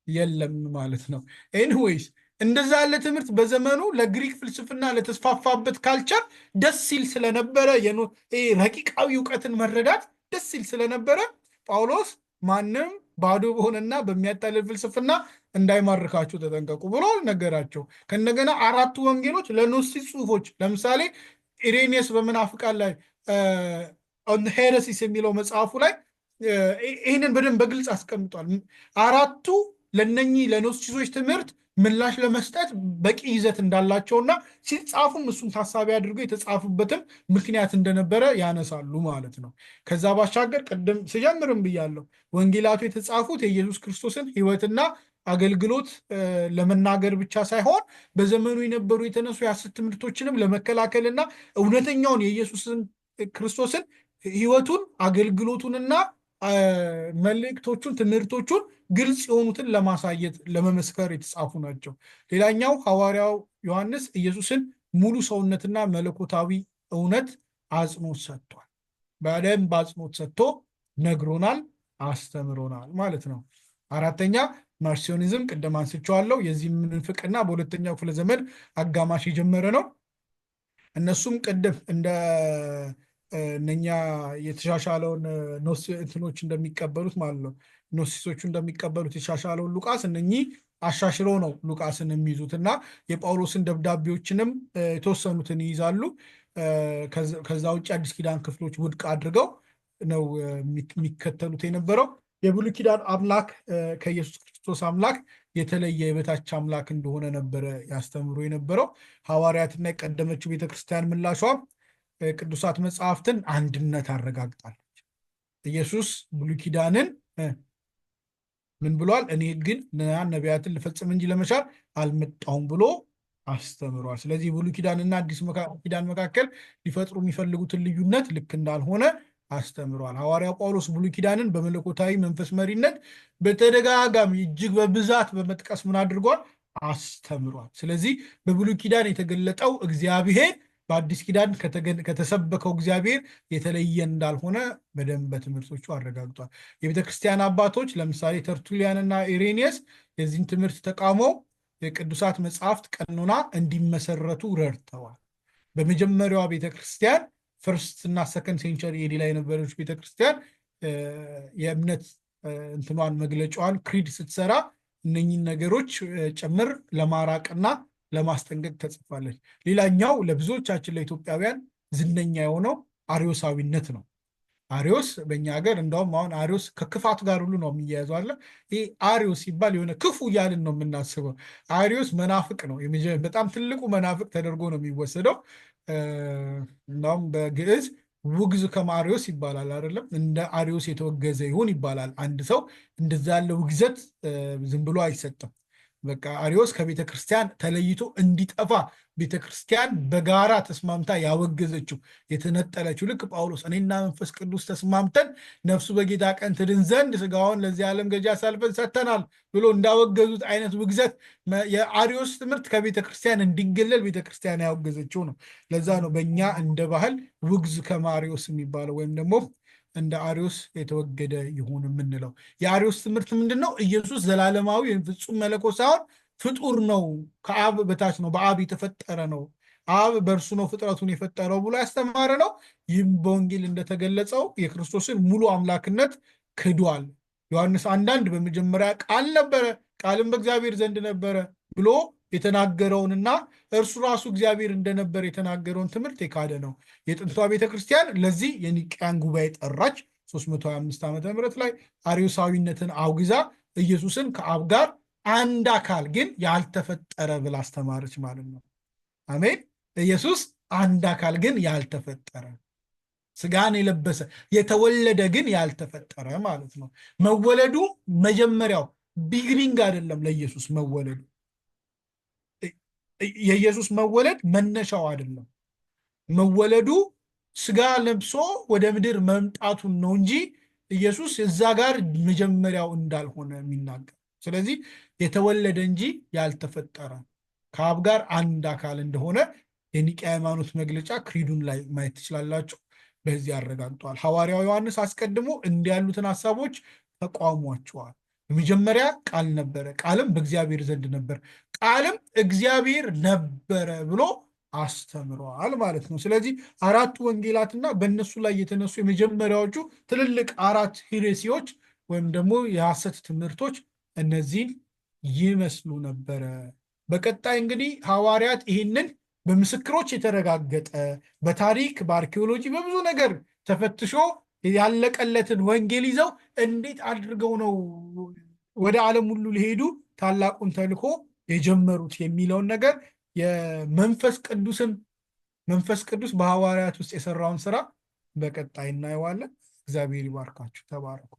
የለም ማለት ነው። ኤኒዌይስ እንደዛ ያለ ትምህርት በዘመኑ ለግሪክ ፍልስፍና ለተስፋፋበት ካልቸር ደስ ሲል ስለነበረ ረቂቃዊ እውቀትን መረዳት ደስ ሲል ስለነበረ ጳውሎስ ማንም ባዶ በሆነና በሚያታልል ፍልስፍና እንዳይማርካችሁ ተጠንቀቁ ብሎ ነገራቸው። ከእንደገና 4ቱ ወንጌሎች ለኖስቲክ ጽሑፎች ለምሳሌ ኢሬኒየስ በመናፍቃን ላይ ሄረሲስ የሚለው መጽሐፉ ላይ ይህንን በደንብ በግልጽ አስቀምጧል። 4ቱ ለነኚህ ለኖስቲሶች ትምህርት ምላሽ ለመስጠት በቂ ይዘት እንዳላቸውና ሲጻፉም እሱን ታሳቢ አድርገው የተጻፉበትም ምክንያት እንደነበረ ያነሳሉ ማለት ነው። ከዛ ባሻገር ቅድም ስጀምርም ብያለሁ፣ ወንጌላቱ የተጻፉት የኢየሱስ ክርስቶስን ሕይወትና አገልግሎት ለመናገር ብቻ ሳይሆን በዘመኑ የነበሩ የተነሱ የሐሰት ትምህርቶችንም ለመከላከልና እውነተኛውን የኢየሱስን ክርስቶስን ሕይወቱን አገልግሎቱንና መልእክቶቹን ትምህርቶቹን ግልጽ የሆኑትን ለማሳየት ለመመስከር የተጻፉ ናቸው። ሌላኛው ሐዋርያው ዮሐንስ ኢየሱስን ሙሉ ሰውነትና መለኮታዊ እውነት አጽንኦት ሰጥቷል። በደንብ አጽንኦት ሰጥቶ ነግሮናል፣ አስተምሮናል ማለት ነው። 4ኛ ማርሲዮኒዝም ቅድም አንስቼዋለሁ። የዚህ ምንፍቅና በሁለተኛው ክፍለ ዘመን አጋማሽ የጀመረ ነው። እነሱም ቅድም እንደ እነኛ የተሻሻለውን እንትኖች እንደሚቀበሉት ማለት ነው ኖሲሶቹ እንደሚቀበሉት የተሻሻለውን ሉቃስ እነኚህ አሻሽለው ነው ሉቃስን የሚይዙት እና የጳውሎስን ደብዳቤዎችንም የተወሰኑትን ይይዛሉ። ከዛ ውጭ አዲስ ኪዳን ክፍሎች ውድቅ አድርገው ነው የሚከተሉት የነበረው። የብሉይ ኪዳን አምላክ ከኢየሱስ ክርስቶስ አምላክ የተለየ የበታች አምላክ እንደሆነ ነበረ ያስተምሩ የነበረው። ሐዋርያትና የቀደመችው ቤተክርስቲያን ምላሿ ቅዱሳት መጽሐፍትን አንድነት አረጋግጣለች። ኢየሱስ ብሉይ ኪዳንን ምን ብሏል? እኔ ግን ነቢያትን ልፈጽም እንጂ ለመሻር አልመጣሁም ብሎ አስተምሯል። ስለዚህ ብሉይ ኪዳንና አዲስ ኪዳን መካከል ሊፈጥሩ የሚፈልጉትን ልዩነት ልክ እንዳልሆነ አስተምሯል። ሐዋርያው ጳውሎስ ብሉይ ኪዳንን በመለኮታዊ መንፈስ መሪነት በተደጋጋሚ እጅግ በብዛት በመጥቀስ ምን አድርጓል? አስተምሯል። ስለዚህ በብሉይ ኪዳን የተገለጠው እግዚአብሔር በአዲስ ኪዳን ከተሰበከው እግዚአብሔር የተለየ እንዳልሆነ በደንብ በትምህርቶቹ አረጋግጧል። የቤተክርስቲያን አባቶች ለምሳሌ ተርቱሊያንና ኢሬኒየስ የዚህን ትምህርት ተቃውመው የቅዱሳት መጽሐፍት ቀኖና እንዲመሰረቱ ረድተዋል። በመጀመሪያዋ ቤተክርስቲያን ፈርስት እና ሰከንድ ሴንቸሪ ኤዲ ላይ የነበረች ቤተክርስቲያን የእምነት እንትኗን መግለጫዋን ክሪድ ስትሰራ እነኝን ነገሮች ጭምር ለማራቅና ለማስጠንቀቅ ተጽፋለች። ሌላኛው ለብዙዎቻችን ለኢትዮጵያውያን ዝነኛ የሆነው አርዮሳዊነት ነው። አርዮስ በእኛ ሀገር እንደውም አሁን አርዮስ ከክፋት ጋር ሁሉ ነው የሚያያዘው አለ። ይህ አርዮስ ሲባል የሆነ ክፉ እያልን ነው የምናስበው። አርዮስ መናፍቅ ነው፣ በጣም ትልቁ መናፍቅ ተደርጎ ነው የሚወሰደው። እንደውም በግዕዝ ውግዝ ከማሪዮስ ይባላል አይደለም፣ እንደ አርዮስ የተወገዘ ይሁን ይባላል። አንድ ሰው እንደዛ ያለ ውግዘት ዝም ብሎ አይሰጥም። በቃ አርዮስ ከቤተ ክርስቲያን ተለይቶ እንዲጠፋ ቤተ ክርስቲያን በጋራ ተስማምታ ያወገዘችው የተነጠለችው፣ ልክ ጳውሎስ እኔና መንፈስ ቅዱስ ተስማምተን ነፍሱ በጌታ ቀን ትድን ዘንድ ስጋውን ለዚህ ዓለም ገዢ አሳልፈን ሰጥተናል ብሎ እንዳወገዙት አይነት ውግዘት የአርዮስ ትምህርት ከቤተ ክርስቲያን እንዲገለል ቤተ ክርስቲያን ያወገዘችው ነው። ለዛ ነው በእኛ እንደ ባህል ውግዝ ከማሪዮስ የሚባለው ወይም ደግሞ እንደ አርዮስ የተወገደ ይሁን የምንለው። የአርዮስ ትምህርት ምንድን ነው? ኢየሱስ ዘላለማዊ ወይም ፍጹም መለኮት ሳይሆን ፍጡር ነው፣ ከአብ በታች ነው፣ በአብ የተፈጠረ ነው፣ አብ በእርሱ ነው ፍጥረቱን የፈጠረው ብሎ ያስተማረ ነው። ይህም በወንጌል እንደተገለጸው የክርስቶስን ሙሉ አምላክነት ክዷል። ዮሐንስ 1:1 በመጀመሪያ ቃል ነበረ፣ ቃልም በእግዚአብሔር ዘንድ ነበረ ብሎ የተናገረውንና እርሱ ራሱ እግዚአብሔር እንደነበር የተናገረውን ትምህርት የካደ ነው። የጥንቷ ቤተክርስቲያን ለዚህ የኒቅያን ጉባኤ ጠራች። 325 ዓመተ ምህረት ላይ አርዮሳዊነትን አውግዛ ኢየሱስን ከአብ ጋር አንድ አካል ግን ያልተፈጠረ ብላ አስተማረች ማለት ነው። አሜን። ኢየሱስ አንድ አካል ግን ያልተፈጠረ፣ ስጋን የለበሰ የተወለደ ግን ያልተፈጠረ ማለት ነው። መወለዱ መጀመሪያው ቢግኒንግ አይደለም። ለኢየሱስ መወለዱ የኢየሱስ መወለድ መነሻው አይደለም። መወለዱ ስጋ ለብሶ ወደ ምድር መምጣቱን ነው እንጂ ኢየሱስ እዛ ጋር መጀመሪያው እንዳልሆነ የሚናገር። ስለዚህ የተወለደ እንጂ ያልተፈጠረ ከአብ ጋር አንድ አካል እንደሆነ የኒቅያ ሃይማኖት መግለጫ ክሪዱን ላይ ማየት ትችላላችሁ። በዚህ አረጋግጧል። ሐዋርያው ዮሐንስ አስቀድሞ እንዲህ ያሉትን ሐሳቦች ተቃውሟቸዋል። በመጀመሪያ ቃል ነበረ፣ ቃልም በእግዚአብሔር ዘንድ ነበር፣ ቃልም እግዚአብሔር ነበረ ብሎ አስተምረዋል ማለት ነው። ስለዚህ አራቱ ወንጌላትና በእነሱ ላይ የተነሱ የመጀመሪያዎቹ ትልልቅ 4 ሄሬሲዎች ወይም ደግሞ የሐሰት ትምህርቶች እነዚህን ይመስሉ ነበረ። በቀጣይ እንግዲህ ሐዋርያት ይህንን በምስክሮች የተረጋገጠ በታሪክ በአርኪኦሎጂ በብዙ ነገር ተፈትሾ ያለቀለትን ወንጌል ይዘው እንዴት አድርገው ነው ወደ ዓለም ሁሉ ሊሄዱ ታላቁን ተልእኮ የጀመሩት የሚለውን ነገር የመንፈስ ቅዱስ በሐዋርያት ውስጥ የሰራውን ስራ በቀጣይ እናየዋለን። እግዚአብሔር ይባርካችሁ። ተባረኩ።